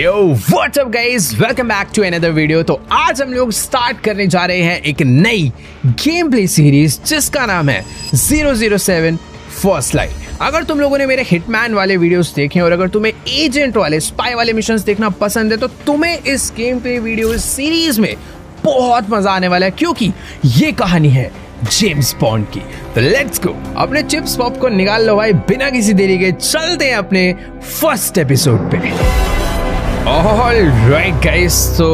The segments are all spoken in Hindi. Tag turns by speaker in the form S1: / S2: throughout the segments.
S1: Yo what's up guys, welcome back to another video. तो आज हम लोग स्टार्ट करने जा रहे हैं एक नई गेम प्ले सीरीज जिसका नाम है 007 फर्स्ट लाइट। अगर तुम लोगों ने मेरे हिटमैन वाले वीडियोस देखे और अगर तुम्हें एजेंट वाले स्पाई वाले मिशंस देखना पसंद है तो तुम्हें इस गेम प्ले वीडियो सीरीज में बहुत मजा आने वाला है, क्योंकि ये कहानी है जेम्स बॉन्ड की। तो लेट्स गो, अपने चिप्स पॉपकॉर्न निकाल लो भाई, बिना किसी देरी के चलते हैं अपने फर्स्ट एपिसोड पे। ऑलराइट गाइस, तो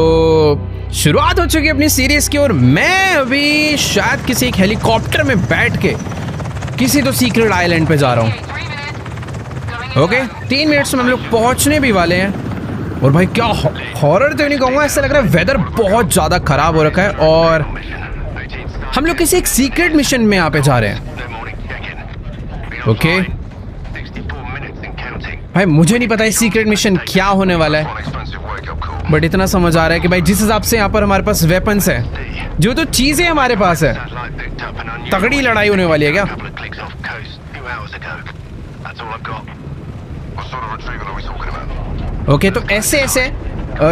S1: शुरुआत हो चुकी है अपनी सीरीज की और मैं अभी शायद किसी एक हेलीकॉप्टर में बैठ के किसी तो सीक्रेट आइलैंड पे जा रहा हूँ। ओके, 3 मिनट्स में हम लोग पहुंचने भी वाले हैं। और भाई क्या हॉरर तो नहीं कहूँगा, ऐसा लग रहा है वेदर बहुत ज़्यादा खराब हो रखा है और हम लोग किसी एक सीक्रेट मिशन में यहाँ पे जा रहे हैं। ओके भाई, मुझे नहीं पता ये सीक्रेट मिशन क्या होने वाला है, बट इतना समझ आ रहा है कि भाई जिस हिसाब से यहाँ पर हमारे पास वेपन्स है, जो तो चीजें हमारे पास है, तगड़ी लड़ाई होने वाली है क्या। ओके, तो ऐसे ऐसे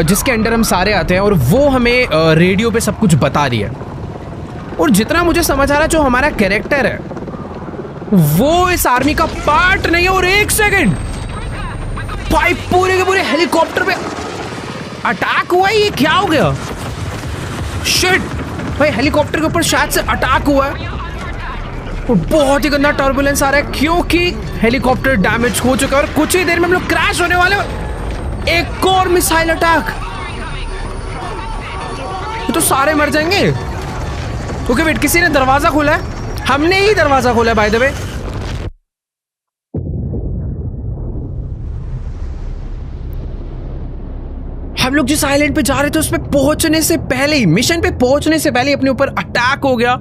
S1: जिसके अंडर हम सारे आते हैं और वो हमें रेडियो पे सब कुछ बता रही है। और जितना मुझे समझ आ रहा है जो हमारा कैरेक्टर है वो इस आर्मी का पार्ट नहीं है। और एक सेकंड भाई, पूरे के पूरे हेलीकॉप्टर पे अटैक हुआ है, ये क्या हो गया? शिट भाई, हेलीकॉप्टर के ऊपर शायद से अटैक हुआ है और बहुत ही गंदा टर्बुलेंस आ रहा है क्योंकि हेलीकॉप्टर डैमेज हो चुका है और कुछ ही देर में हम लोग क्रैश होने वाले हैं। एक और मिसाइल अटैक, ये तो सारे मर जाएंगे। ओके वेट, किसी ने दरवाजा खोला है, हमने ही दरवाजा खोला है बाय द वे। हम लोग जिस आइलैंड पे जा रहे थे उसमें पहुंचने से पहले ही, मिशन पे पहुंचने से पहले अपने ऊपर अटैक हो गया।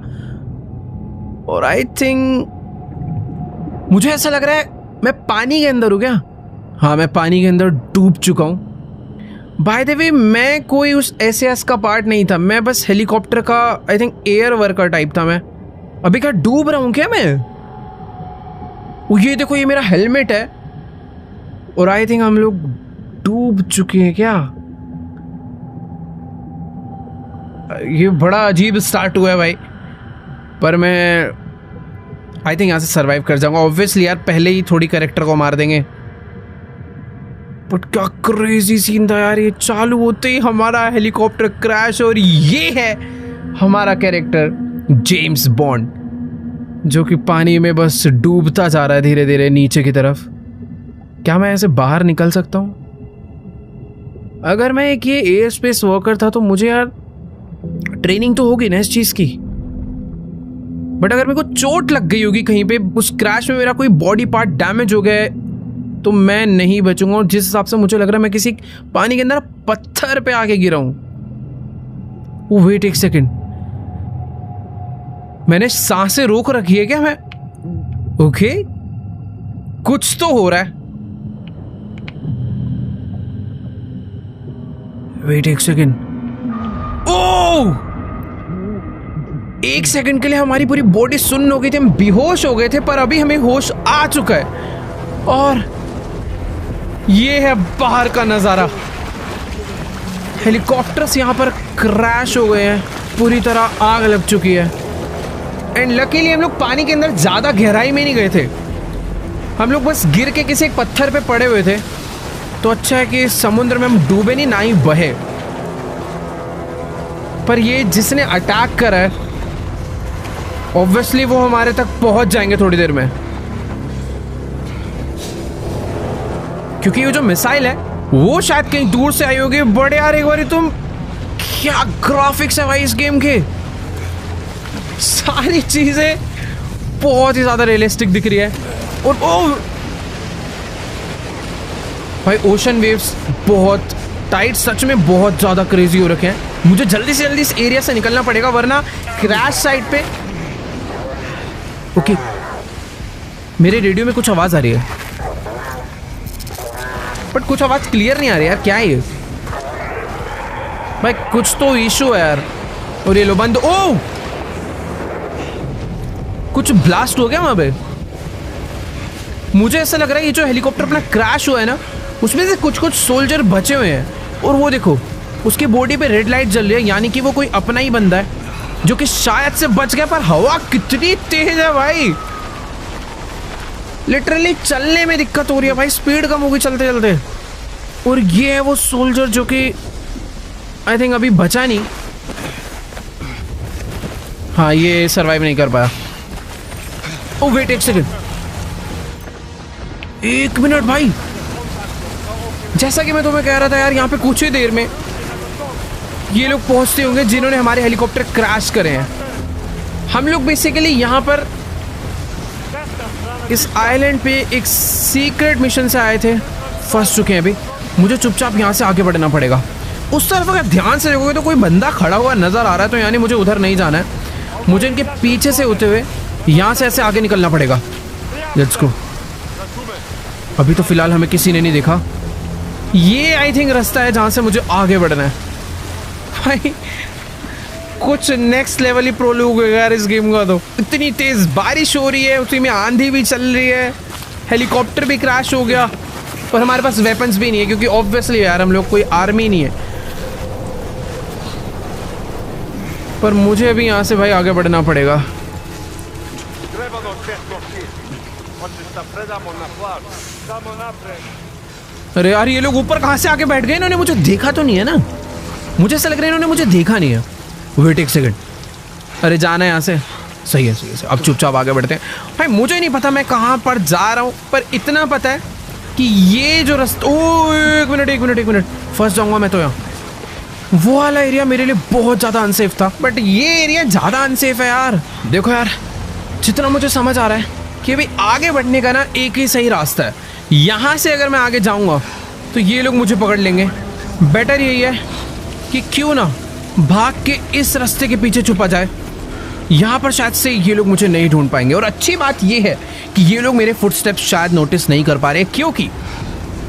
S1: और आई थिंक मुझे ऐसा लग रहा है मैं पानी के अंदर हूं क्या? हाँ, मैं पानी के अंदर डूब चुका हूं। बाय द वे, मैं कोई उस एसएएस का पार्ट नहीं था, मैं बस हेलीकॉप्टर का I think air worker type था। मैं अभी क्या डूब रहा हूं क्या मैं? ये देखो, ये मेरा हेलमेट है और आई थिंक हम लोग डूब चुके हैं क्या? ये बड़ा अजीब स्टार्ट हुआ है भाई, पर मैं आई थिंक यहाँ से सरवाइव कर जाऊंगा। ऑब्वियसली यार, पहले ही थोड़ी कैरेक्टर को मार देंगे, बट क्या क्रेजी सीन था यार। ये चालू होते ही हमारा हेलीकॉप्टर क्रैश और ये है हमारा कैरेक्टर जेम्स बॉन्ड, जो कि पानी में बस डूबता जा रहा है धीरे धीरे नीचे की तरफ। क्या मैं ऐसे बाहर निकल सकता हूँ? अगर मैं एक ये एयर स्पेस वर्कर था तो मुझे यार ट्रेनिंग तो होगी ना इस चीज की, बट अगर मेरे को चोट लग गई होगी कहीं पे, उस क्रैश में मेरा कोई बॉडी पार्ट डैमेज हो गया तो मैं नहीं बचूंगा। और जिस हिसाब से मुझे लग रहा है मैं किसी पानी के अंदर पत्थर पे आके गिरा हूं। वेट एक सेकेंड, मैंने सांसें रोक रखी है क्या मैं? ओके, कुछ तो हो रहा है। वेट एक सेकेंड, ओह! एक सेकंड के लिए हमारी पूरी बॉडी सुन्न हो गई थी, हम बेहोश हो गए थे, पर अभी हमें होश आ चुका है। और ये है बाहर का नजारा। हेलीकॉप्टर्स यहाँ पर क्रैश हो गए हैं, पूरी तरह आग लग चुकी है। एंड लकीली हम लोग पानी के अंदर ज्यादा गहराई में नहीं गए थे, हम लोग बस गिर के किसी एक पत्थर पे पड़े हुए थे। तो अच्छा है कि समुद्र में हम डूबे नहीं, ना ही बहे। पर ये जिसने अटैक करा है ऑब्वियसली वो हमारे तक पहुंच जाएंगे थोड़ी देर में, क्योंकि ये जो मिसाइल है वो शायद कहीं दूर से आई होगी। बड़े यार, एक बार तुम, क्या ग्राफिक्स है भाई इस गेम के, सारी चीजें बहुत ही ज्यादा रियलिस्टिक दिख रही है। और ओ भाई, ओशन वेव्स बहुत टाइट, सच में बहुत ज्यादा क्रेजी हो रखे हैं। मुझे जल्दी से जल्दी इस एरिया से निकलना पड़ेगा वरना क्रैश साइट पे। ओके, मेरे रेडियो में कुछ आवाज आ रही है, बट कुछ आवाज क्लियर नहीं आ रही यार, क्या है ये? भाई कुछ तो इशू है यार। और ये लो बंद, ओ कुछ ब्लास्ट हो गया वहां पे। मुझे ऐसा लग रहा है ये जो हेलीकॉप्टर अपना क्रैश हुआ है ना, उसमें से कुछ कुछ सोल्जर बचे हुए हैं और वो देखो उसकी बॉडी पे रेड लाइट जल रही है, यानी कि वो कोई अपना ही बंदा है जो कि शायद से बच गया। पर हवा कितनी तेज है भाई, लिटरली चलने में दिक्कत हो रही है भाई, स्पीड कम होगी चलते चलते। और ये है वो सोल्जर जो कि आई थिंक अभी बचा नहीं। हाँ ये सरवाइव नहीं कर पाया। ओ वेट एक सेकंड, 1 मिनट भाई, जैसा कि मैं तुम्हें कह रहा था यार, यहाँ पे कुछ ही देर में ये लोग पहुंचते होंगे जिन्होंने हमारे हेलीकॉप्टर क्रैश करे हैं। हम लोग बेसिकली यहाँ पर इस आइलैंड पे एक सीक्रेट मिशन से आए थे, फंस चुके हैं अभी। मुझे चुपचाप यहाँ से आगे बढ़ना पड़ेगा। उस तरफ अगर ध्यान से देखोगे तो कोई बंदा खड़ा हुआ नजर आ रहा है, तो यानी मुझे उधर नहीं जाना है, मुझे इनके पीछे से होते हुए यहाँ से ऐसे आगे निकलना पड़ेगा। Let's go. अभी तो फिलहाल हमें किसी ने नहीं देखा। ये आई थिंक रास्ता है जहाँ से मुझे आगे बढ़ना है। भाई कुछ नेक्स्ट लेवल ही प्रोलूग है यार इस गेम का। तो इतनी तेज बारिश हो रही है, उसी में आंधी भी चल रही है, हेलीकॉप्टर भी क्रैश हो गया और हमारे पास वेपन्स भी नहीं है क्योंकि ऑब्वियसली यार हम लोग कोई आर्मी नहीं है। पर मुझे अभी यहाँ से भाई आगे बढ़ना पड़ेगा। अरे यार ये लोग ऊपर कहाँ से आके बैठ गए? इन्होंने मुझे देखा तो नहीं है ना? मुझे ऐसा लग रहा है इन्होंने मुझे देखा नहीं है। वेट एक सेकंड, अरे जाना है यहाँ से। सही है सही है, अब चुपचाप आगे बढ़ते हैं। भाई मुझे नहीं पता मैं कहाँ पर जा रहा हूँ, पर इतना पता है कि ये जो रास्ता, ओ एक मिनट फंस जाऊंगा मैं तो यहाँ। वो वाला एरिया मेरे लिए बहुत ज़्यादा अनसेफ था, बट ये एरिया ज़्यादा अनसेफ है यार। देखो यार, जितना मुझे समझ आ रहा है कि अभी आगे बढ़ने का ना एक ही सही रास्ता है। यहाँ से अगर मैं आगे जाऊँगा तो ये लोग मुझे पकड़ लेंगे। बेटर यही है कि क्यों ना भाग के इस रास्ते के पीछे छुपा जाए। यहाँ पर शायद से ये लोग मुझे नहीं ढूंढ पाएंगे। और अच्छी बात ये है कि ये लोग मेरे फुटस्टेप्स शायद नोटिस नहीं कर पा रहे, क्योंकि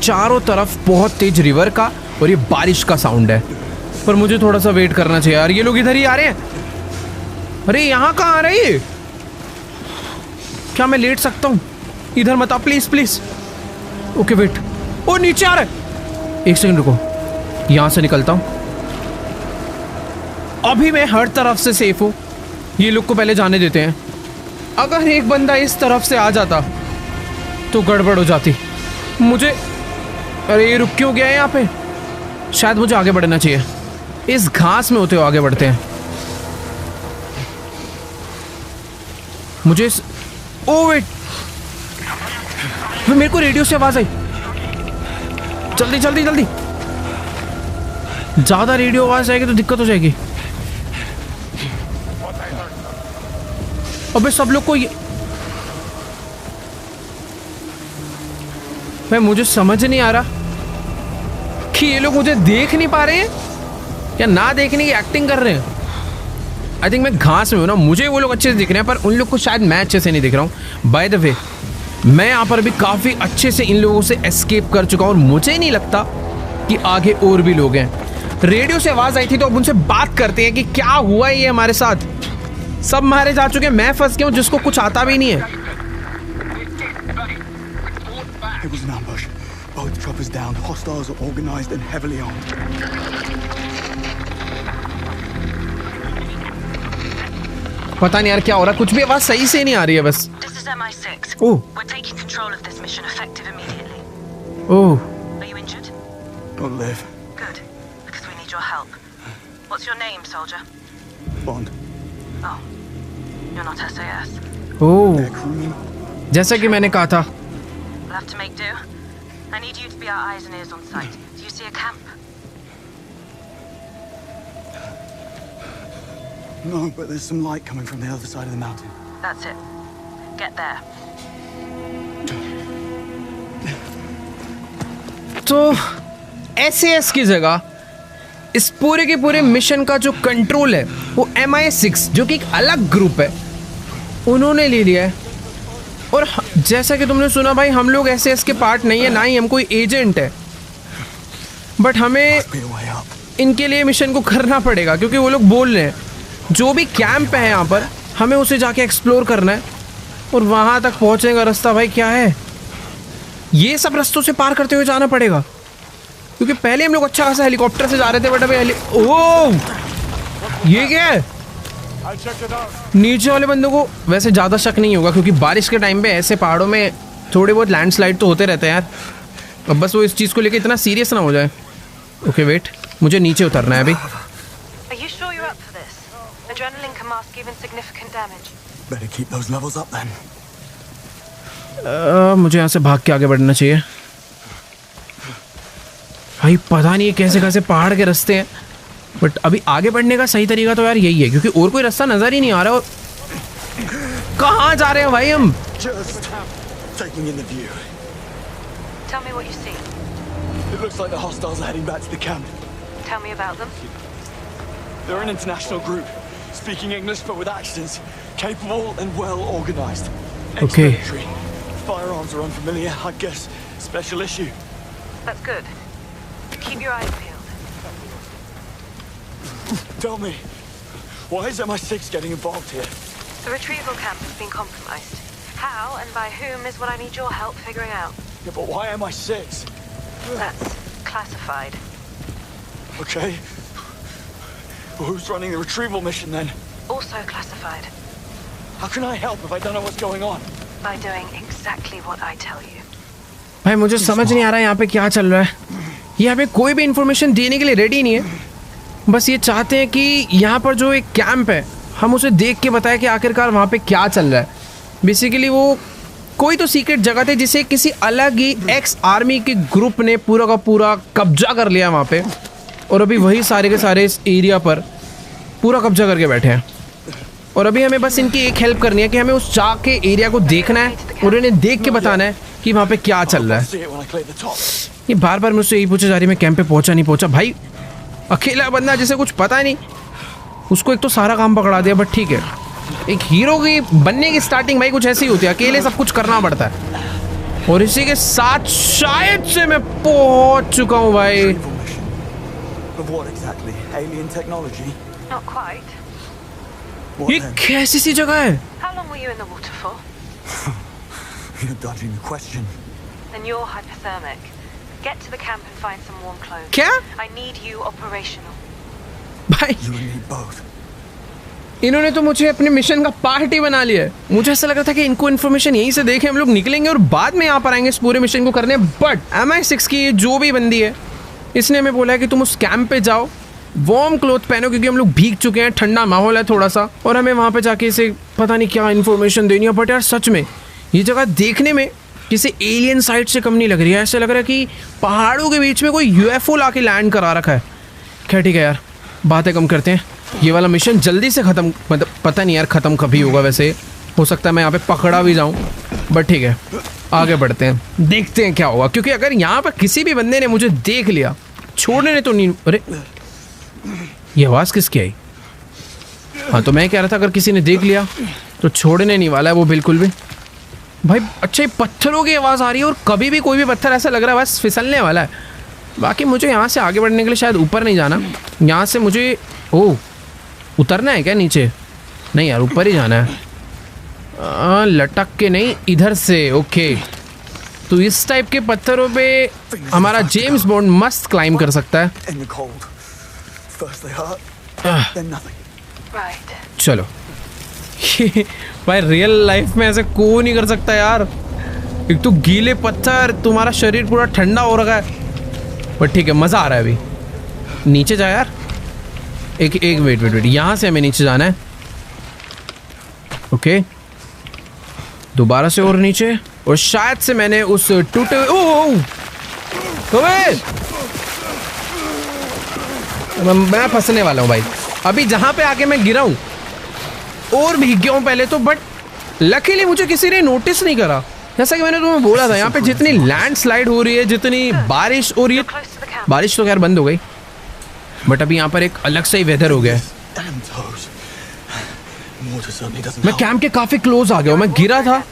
S1: चारों तरफ बहुत तेज रिवर का और ये बारिश का साउंड है। पर मुझे थोड़ा सा वेट करना चाहिए यार। ये लोग इधर ही आ रहे हैं। अरे यहाँ कहाँ आ रही है? क्या मैं लेट सकता हूँ? इधर मत आ प्लीज प्लीज। ओके वेट, ओ नीचे आ रहा है। एक सेकंड रुको, यहाँ से निकलता हूँ। अभी मैं हर तरफ से सेफ हूँ। ये लोग को पहले जाने देते हैं। अगर एक बंदा इस तरफ से आ जाता तो गड़बड़ हो जाती। मुझे, अरे ये रुक क्यों गया है यहाँ पे? शायद मुझे आगे बढ़ना चाहिए। इस घास में होते हुए आगे बढ़ते हैं। मुझे इस, ओ वेट, मेरे को रेडियो से आवाज आई। जल्दी जल्दी जल्दी, ज्यादा रेडियो आवाज आएगी तो दिक्कत हो जाएगी। अबे सब लोग को ये, भाई मुझे समझ नहीं आ रहा कि ये लोग मुझे देख नहीं पा रहे हैं या ना देखने की एक्टिंग कर रहे हैं। आई थिंक मैं घास में हूं ना, मुझे वो लोग अच्छे से दिख रहे हैं, पर उन लोग को शायद मैं अच्छे से नहीं दिख रहा हूं। बाय द वे, मैं यहाँ पर भी काफ़ी अच्छे से इन लोगों से एस्केप कर चुका हूँ और मुझे नहीं लगता कि आगे और भी लोग हैं। रेडियो से आवाज़ आई थी तो अब उनसे बात करते हैं कि क्या हुआ ये हमारे साथ। सब मारे जा चुके हैं, मैं फंस गया हूँ जिसको कुछ आता भी नहीं है।
S2: It was an ambush. Both choppers down. Hostiles are organized and heavily armed.
S1: पता नहीं यार क्या हो रहा है, कुछ भी आवाज सही से नहीं आ रही है बस।
S3: This is MI6.
S1: Oh.
S3: We're taking control of this mission effective immediately.
S1: Oh.
S3: Are you injured?
S2: I'll live.
S3: Good, because we need your help. What's your name, soldier?
S2: Bond.
S3: Oh, you're not SAS.
S1: Oh.
S2: Their crew.
S1: जैसा कि मैंने कहा था।
S3: We'll have to make do. I need you to be our eyes and ears on site. Do you see a camp?
S2: No, but there's some light coming from the other side of the mountain.
S3: That's it. Get there.
S1: तो SAS की जगह इस पूरे के पूरे मिशन का जो कंट्रोल है वो MI6 जो कि एक अलग ग्रुप है उन्होंने ले लिया है। और जैसा कि तुमने सुना भाई, हम लोग SAS के पार्ट नहीं है, ना ही हम कोई एजेंट है, बट हमें इनके लिए मिशन को करना पड़ेगा क्योंकि वो लोग बोल रहे हैं जो भी कैंप है यहाँ पर हमें उसे जाके एक्सप्लोर करना है। और वहाँ तक पहुँचने का रास्ता भाई क्या है? ये सब रास्तों से पार करते हुए जाना पड़ेगा, क्योंकि पहले हम लोग अच्छा खासा हेलीकॉप्टर से जा रहे थे, बट अभी ओह ये क्या है? नीचे वाले बंदों को वैसे ज़्यादा शक नहीं होगा, क्योंकि बारिश के टाइम पे ऐसे पहाड़ों में थोड़े बहुत लैंडस्लाइड तो होते रहते हैं यार। अब बस वो इस चीज़ को लेके इतना सीरियस ना हो जाए। ओके वेट, मुझे नीचे उतरना है अभी।
S3: Are you sure you're up for this? Adrenaline can mask even significant damage.
S2: Better keep those levels up then.
S1: मुझे यहाँ से भाग के आगे बढ़ना चाहिए। भाई पता नहीं कैसे कैसे पहाड़ के रास्ते हैं, बट अभी आगे बढ़ने का सही तरीका तो यार यही है, क्योंकि और कोई रास्ता नजर ही नहीं आ रहा। और कहाँ जा रहे हैं भाई हम?
S2: Just taking in the view.
S3: Tell me what you see.
S2: It looks like the hostiles are heading back to the camp.
S3: Tell me about them.
S2: They're an international group, speaking English but with accents, capable and well organized.
S1: Okay.
S2: Ex-military. Firearms are unfamiliar, I guess. Special issue.
S3: That's good. Keep your eyes peeled.
S2: Tell me, why is MI6 getting involved here?
S3: The retrieval camp has been compromised. How and by whom is what I need your help figuring out.
S2: Yeah, but why MI6?
S3: That's classified.
S2: Okay. Well, who's running the retrieval mission then?
S3: Also classified.
S2: How can I help if I don't know what's going on?
S3: By doing exactly what I tell you.
S1: भाई मुझे समझ नहीं आ रहा है यहाँ पे क्या चल रहा है। यहाँ पे कोई भी इंफॉर्मेशन देने के लिए रेडी नहीं है, बस ये चाहते हैं कि यहाँ पर जो एक कैंप है हम उसे देख के बताएं कि आखिरकार वहाँ पे क्या चल रहा है। बेसिकली वो कोई तो सीक्रेट जगह थी जिसे किसी अलग ही एक्स आर्मी के ग्रुप ने पूरा का पूरा कब्जा कर लिया वहाँ पे, और अभी वही सारे के सारे इस एरिया पर पूरा कब्जा करके बैठे हैं। और अभी हमें बस इनकी एक हेल्प करनी है कि हमें उस जाके एरिया को देखना है और इन्हें देख के बताना है कि वहाँ पे क्या चल रहा है। ये बार बार मुझसे यही पूछा जा रही है मैं कैंप पे पहुँचा नहीं पहुँचा। भाई अकेला बंदा जिसे कुछ पता नहीं, उसको एक तो सारा काम पकड़ा दिया, बट ठीक है, एक हीरो की बनने की स्टार्टिंग भाई कुछ ऐसी ही होती है, अकेले सब कुछ करना पड़ता है। और इसी के साथ शायद से मैं पहुँच चुका हूँ भाई।
S2: Of what exactly? Alien technology?
S3: Not quite.
S2: What
S1: ये
S2: then?
S1: कैसी सी जगह है?
S3: How long were you in the water for?
S2: You're dodging the question.
S3: Then you're hypothermic. Get to the camp and find some warm clothes.
S1: क्या?
S3: I need you operational.
S1: भाई
S2: You and me both.
S1: इन्होंने तो मुझे अपने मिशन का पार्ट ही बना लिया है। मुझे ऐसा लग रहा था कि इनको इन्फॉर्मेशन यहीं से देखे हम लोग निकलेंगे और बाद में यहाँ पर आएंगे इस पूरे मिशन को करने, बट MI6 की जो भी बंदी है इसने हमें बोला है कि तुम उस कैंप पे जाओ, वार्म क्लोथ पहनो, क्योंकि हम लोग भीग चुके हैं, ठंडा माहौल है थोड़ा सा, और हमें वहाँ पे जाके इसे पता नहीं क्या इन्फॉर्मेशन देनी है। बट यार सच में ये जगह देखने में किसी एलियन साइट से कम नहीं लग रही है। ऐसा लग रहा है कि पहाड़ों के बीच में कोई UFO लाके लैंड करा रखा है। खैर ठीक है यार, बातें कम करते हैं, ये वाला मिशन जल्दी से ख़त्म, मतलब पता नहीं यार ख़त्म कभी होगा, वैसे हो सकता है मैं यहाँ पे पकड़ा भी जाऊँ, बट ठीक है आगे बढ़ते हैं, देखते हैं क्या होगा। क्योंकि अगर यहाँ पर किसी भी बंदे ने मुझे देख लिया, छोड़ने ने तो नहीं। अरे ये आवाज़ किसकी आई? हाँ तो मैं कह रहा था अगर किसी ने देख लिया तो छोड़ने नहीं वाला है वो बिल्कुल भी। भाई अच्छा ये पत्थरों की आवाज़ आ रही है, और कभी भी कोई भी पत्थर ऐसा लग रहा है बस फिसलने वाला है। बाकी मुझे यहाँ से आगे बढ़ने के लिए शायद ऊपर नहीं जाना, यहाँ से मुझे उतरना है क्या नीचे? नहीं यार ऊपर ही जाना है, लटक के नहीं, इधर से। ओके तो इस टाइप के पत्थरों पे हमारा जेम्स बॉन्ड मस्त क्लाइंब कर सकता है।
S2: In the cold. First they hurt, then nothing.
S3: Right.
S1: चलो भाई रियल लाइफ में ऐसे कोई नहीं कर सकता यार, एक तो गीले पत्थर, तुम्हारा शरीर पूरा ठंडा हो रखा है, बट ठीक है मज़ा आ रहा है। अभी नीचे जा यार, एक वेट, यहाँ से हमें नीचे जाना है। ओके दोबारा से और नीचे, और शायद से मैंने उस टूटे हुए मैं फंसने वाला हूँ भाई। अभी जहाँ पे आके मैं गिरा हूँ और भीग गया हूँ पहले तो, बट लकीली मुझे किसी ने नोटिस नहीं करा। जैसा कि मैंने तुम्हें बोला था, यहाँ पे जितनी लैंडस्लाइड हो रही है, जितनी बारिश हो रही है,
S3: Close to the camp.
S1: बारिश तो खैर बंद हो गई, बट अभी यहाँ पर एक अलग सा ही वेदर हो गया है।
S2: Damn toes. Water certainly doesn't
S1: मैं
S2: help.
S1: कैंप के काफ़ी क्लोज आ गया हूँ, मैं गिरा था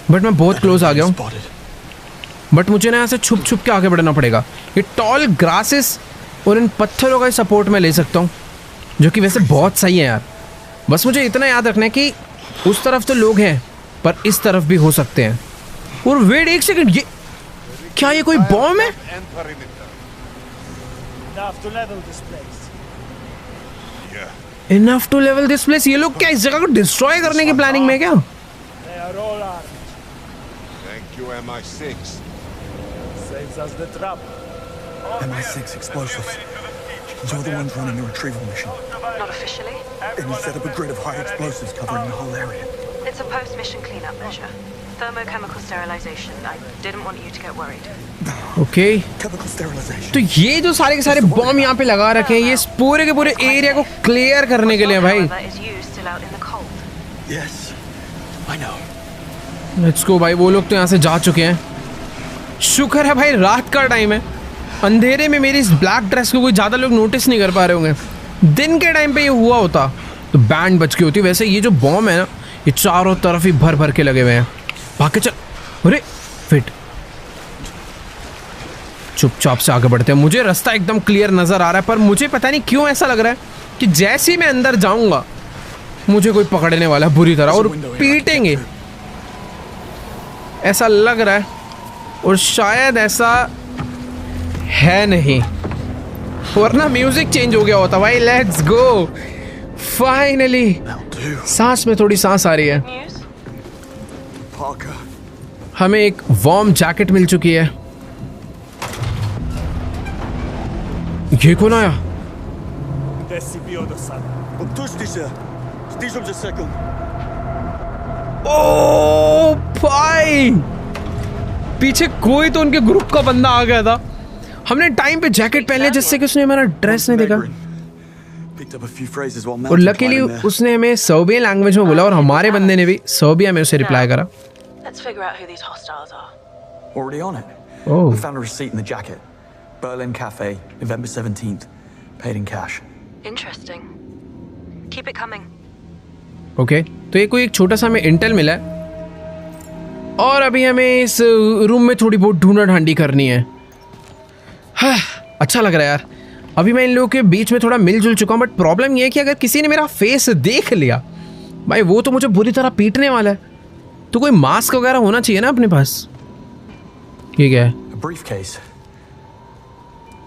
S1: बट मैं बहुत क्लोज आ गया हूँ।
S2: Spotted.
S1: बट मुझे ना यहाँ से छुप छुप के आगे बढ़ना पड़ेगा। ये टॉल ग्रासेस और इन पत्थरों का सपोर्ट मैं ले सकता हूँ, जो कि वैसे बहुत सही है यार। बस मुझे इतना याद रखना है कि उस तरफ तो लोग हैं पर इस तरफ भी हो सकते हैं। और वेट एक सेकंड, क्या ये कोई बॉम्ब है?
S4: And perimeter.
S5: Enough to level this place.
S4: Yeah.
S1: Enough to level this place. ये लोग क्या इस जगह को डिस्ट्रॉय करने की प्लानिंग में है क्या?
S5: They are all armed.
S4: Thank you, MI6.
S5: Saves us the trouble.
S2: MI6 explosives. You're the ones running the retrieval mission.
S3: Not officially.
S2: And you set up a grid of high explosives covering the whole area.
S3: It's a post-mission cleanup measure. Thermochemical sterilization. I didn't want you to get worried.
S1: Okay
S2: Chemical sterilization.
S1: तो ये जो सारे के सारे बॉम्ब यहाँ पे लगा रखे हैं, ये इस पूरे के पूरे एरिया को क्लियर करने के लिए भाई।
S3: That is used still out in the cold.
S2: Yes, I know.
S1: Let's go भाई। वो लोग तो यहाँ से जा चुके हैं। शुक्र है भाई रात का टाइम है, अंधेरे में मेरी इस ब्लैक ड्रेस को कोई ज़्यादा लोग नोटिस नहीं कर पा रहे होंगे। दिन के टाइम पे ये हुआ होता तो बैंड बच गई होती। वैसे ये जो बॉम्ब है ना, ये चारों तरफ ही भर भर के लगे हुए हैं। भाग के चल। अरे फिट, चुपचाप से आगे बढ़ते हैं। मुझे रास्ता एकदम क्लियर नज़र आ रहा है, पर मुझे पता नहीं क्यों ऐसा लग रहा है कि जैसे ही मैं अंदर जाऊंगा मुझे कोई पकड़ने वाला है बुरी तरह और पीटेंगे, ऐसा लग रहा है। और शायद ऐसा है नहीं, वरना म्यूजिक चेंज हो गया होता भाई। लेट्स गो, फाइनली सांस में थोड़ी सांस आ रही है।
S3: News?
S2: Parker.
S1: हमें एक वार्म जैकेट मिल चुकी है। ये कौन आया?
S5: SCP-107.
S2: Odpuści się. Zbliżam się sekund.
S1: ओ भाई, पीछे कोई तो उनके ग्रुप का बंदा आ गया था। हमने टाइम पे जैकेट पहन लिया जिससे कि उसने हमारा ड्रेस नहीं देखा।
S2: Picked up a few phrases while
S1: और
S2: mountain
S1: लकीली
S2: climbing there.
S1: उसने हमें सर्बियन लैंग्वेज में बोला और हमारे बंदे ने भी सर्बिया में उसे रिप्लाई करा।
S3: Let's figure out who these hostiles are.
S2: Already on it.
S1: Oh.
S2: We found a receipt in the jacket. Berlin Cafe, November 17th. Paid in cash.
S3: Interesting. Keep it coming.
S1: Okay, तो ये कोई एक छोटा सा हमें इंटेल मिला है और अभी हमें इस रूम में थोड़ी बहुत ढूंढा ढांडी करनी है। हाँ, अच्छा लग रहा है यार। अभी मैं इन लोगों के बीच में थोड़ा मिलजुल चुका हूँ, बट प्रॉब्लम ये है कि अगर किसी ने मेरा फेस देख लिया भाई, वो तो मुझे बुरी तरह पीटने वाला है। तो कोई मास्क वगैरह होना चाहिए ना अपने पास। ये क्या है?
S2: A briefcase.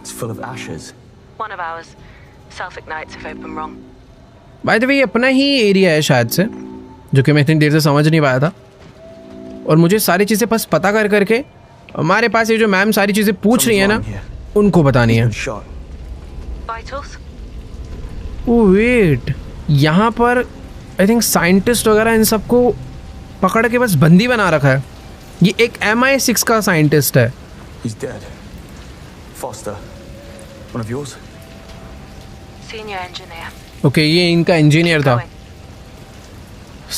S2: It's full of ashes.
S3: One of ours. Self-ignites if open wrong.
S1: By the way, ये अपना ही एरिया है शायद से, जो कि मैं इतनी देर से समझ नहीं पाया था। और मुझे सारी चीज़ें बस पता कर करके हमारे पास ये जो मैम सारी चीज़ें पूछ रही है ना, उनको बतानी है।
S2: Been shot.
S3: Vitals?
S1: Oh wait, यहाँ पर आई थिंक साइंटिस्ट वगैरह इन सबको पकड़ के बस बंदी बना रखा है। ये एक MI6 का साइंटिस्ट है।
S2: He's dead. Foster. One of yours?
S3: Senior engineer.
S1: Okay, ये इनका इंजीनियर था,
S3: Going.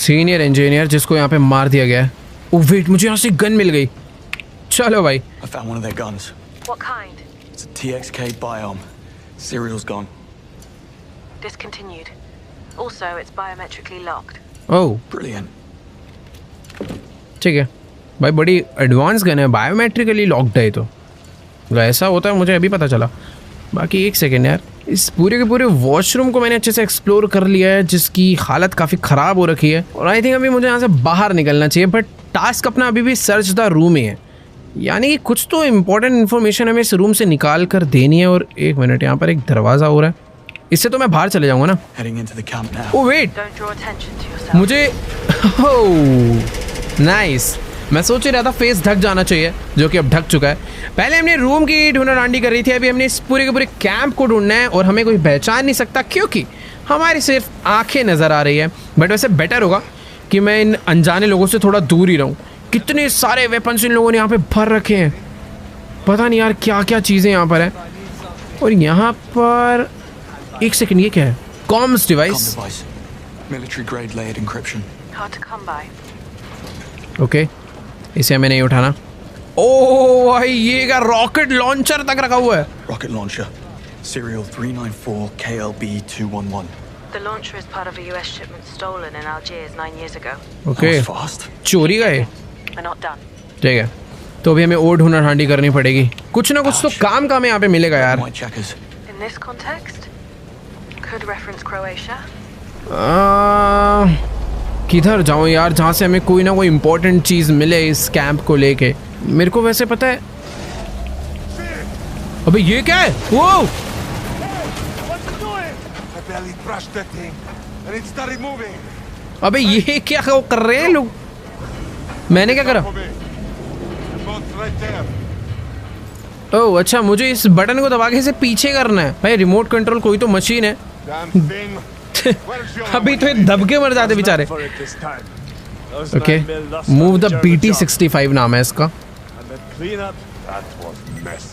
S1: सीनियर इंजीनियर, जिसको यहाँ पे मार दिया गया है। ओह वेट, मुझे यहाँ से गन मिल गई। चलो भाई।
S2: I found one of their guns.
S3: What kind?
S2: It's a TXK Biome. Serial's gone.
S3: Discontinued. Also, it's biometrically locked.
S1: Oh
S2: Brilliant.
S1: ठीक है भाई, बड़ी एडवांस गन है, बायोमेट्रिकली लॉक्ड है। तो ऐसा होता है मुझे अभी पता चला। बाकी एक सेकेंड यार, इस पूरे के पूरे वॉशरूम को मैंने अच्छे से एक्सप्लोर कर लिया है, जिसकी हालत काफ़ी ख़राब हो रखी है। और आई थिंक अभी मुझे यहाँ से बाहर निकलना चाहिए, बट टास्क अपना अभी भी सर्च द रूम ही है। यानी कि कुछ तो इम्पोर्टेंट इन्फॉर्मेशन हमें इस रूम से निकाल कर देनी है। और एक मिनट, यहाँ पर एक दरवाज़ा हो रहा है, इससे तो मैं बाहर चले जाऊँगा ना।
S2: Heading into the camp now.
S1: Oh wait,
S3: Don't draw attention to yourself.
S1: मुझे नाइस, मैं सोच ही रहा था फेस ढक जाना चाहिए, जो कि अब ढक चुका है। पहले हमने रूम की ढूंढा ढांडी कर रही थी, अभी हमने इस पूरे के पूरे कैंप को ढूंढना है। और हमें कोई पहचान नहीं सकता क्योंकि हमारी सिर्फ आंखें नज़र आ रही है। बट वैसे बेटर होगा कि मैं इन अनजाने लोगों से थोड़ा दूर ही रहूँ। कितने सारे वेपन्स इन लोगों ने यहाँ पे भर रखे हैं, पता नहीं यार क्या क्या चीज़ें यहाँ पर हैं। और यहाँ पर एक सेकेंड, ये क्या है? Comms
S2: Com
S1: device.
S2: device. Military grade layered encryption.
S3: Hard to come by.
S1: Okay, इसे हमें नहीं उठाना। ओ भाई, ये क्या रॉकेट लॉन्चर तक रखा हुआ है।
S2: Rocket launcher. Serial 394 KLB-211.
S3: The launcher is part of a US shipment stolen in Algiers 9 years ago.
S1: Okay,
S2: That was fast.
S1: चोरी का है।
S3: We're not done.
S1: ठीक है, तो अभी हमें और ढूंढा ढांडी करनी पड़ेगी। कुछ ना कुछ तो काम का हमें यहाँ पे मिलेगा यार।
S2: White checkers.
S3: In this context, could reference Croatia.
S1: किधर जाऊँ यार, जहाँ से हमें कोई ना कोई इम्पोर्टेंट चीज़ मिले इस कैंप को लेके। मेरे को वैसे पता है अबे ये क्या है? वो
S5: What's it doing?
S4: I barely brushed that thing, and it started moving.
S1: अबे ये क्या कर रहे हैं लोग? मैंने क्या करा?
S4: For me. The boat's right there.
S1: ओह अच्छा, मुझे इस बटन को दबा के इसे पीछे करना है। भाई रिमोट कंट्रोल कोई तो मशीन है।
S4: Damn thing. Where's your
S1: अभी तो ये दब के मर जाते बेचारे।
S5: For it this time. Those
S1: okay,
S5: 9 mil lost
S1: move
S5: on
S1: the
S5: the German
S1: BT-65 नाम है इसका।
S5: job. And that cleanup.
S4: That was mess.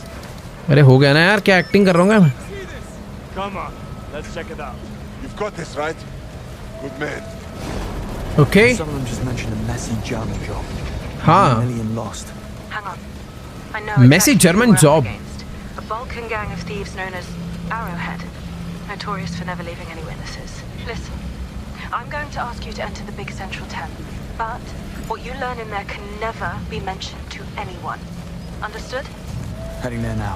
S1: अरे हो गया ना यार, क्या एक्टिंग कर रहा हूँ मैं?
S5: Come on, let's check it out.
S4: You've got this, right? Good man.
S1: Okay,
S2: Some of them just mentioned a messy German job.
S1: हाँ,
S2: 1 million lost.
S3: Hang on. I know
S1: Messy
S3: exactly
S1: German
S3: who we're up
S1: job.
S3: against. A Balkan gang of thieves known as Arrowhead. Notorious for never leaving any witnesses. Listen, I'm going to ask you to enter the big central tent. But what you learn in there can never be mentioned to anyone. Understood?
S2: Heading there now.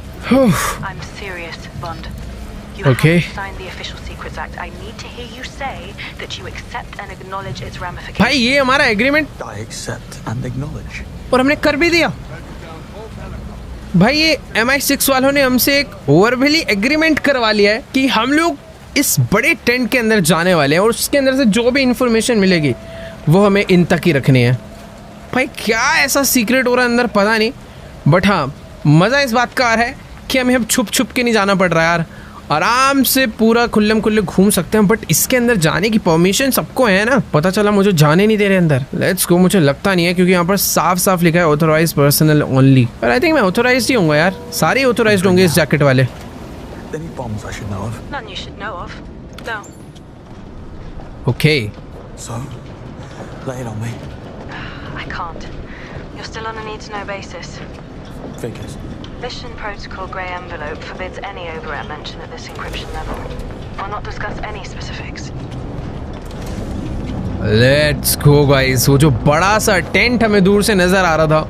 S3: I'm serious, Bond. You
S1: Okay.
S3: haven't signed the Official Secrets Act. I need to hear you say that you accept and acknowledge its ramifications.
S1: भाई ये हमारा agreement
S2: I accept and acknowledge.
S1: और हमने कर भी दिया। भाई ये MI6 वालों ने हमसे एक ओवरवेली एग्रीमेंट करवा लिया है कि हम लोग इस बड़े टेंट के अंदर जाने वाले हैं और उसके अंदर से जो भी इंफॉर्मेशन मिलेगी वो हमें इन तक ही रखनी है। भाई क्या ऐसा सीक्रेट हो रहा है अंदर पता नहीं, बट हाँ मज़ा इस बात का आ रहा है कि हमें अब छुप छुप के नहीं जाना पड़ रहा है यार, आराम से पूरा खुल्लम खुल्ले घूम सकते हैं। बट इसके अंदर जाने की परमिशन सबको है ना, पता चला मुझे जाने नहीं दे रहे अंदर। लेट्स गो, मुझे लगता नहीं है क्योंकि यहाँ पर साफ साफ लिखा है ऑथोराइज पर्सनल ओनली, पर आई थिंक मैं ऑथोराइज ही होऊंगा यार, सारे ऑथोराइज होंगे इस जैकेट वाले।
S2: Any bombs I should know of?
S3: None you should know of. No.
S1: Okay,
S2: So, lay it on me.
S3: I can't. You're still on a need-to-know basis.
S2: Figures.
S3: Mission Protocol Grey Envelope forbids any overrap mention at this encryption level. I'll not discuss any specifics.
S1: Let's go guys. वो जो बड़ा सा टेंट हमें दूर से नजर आ रहा था,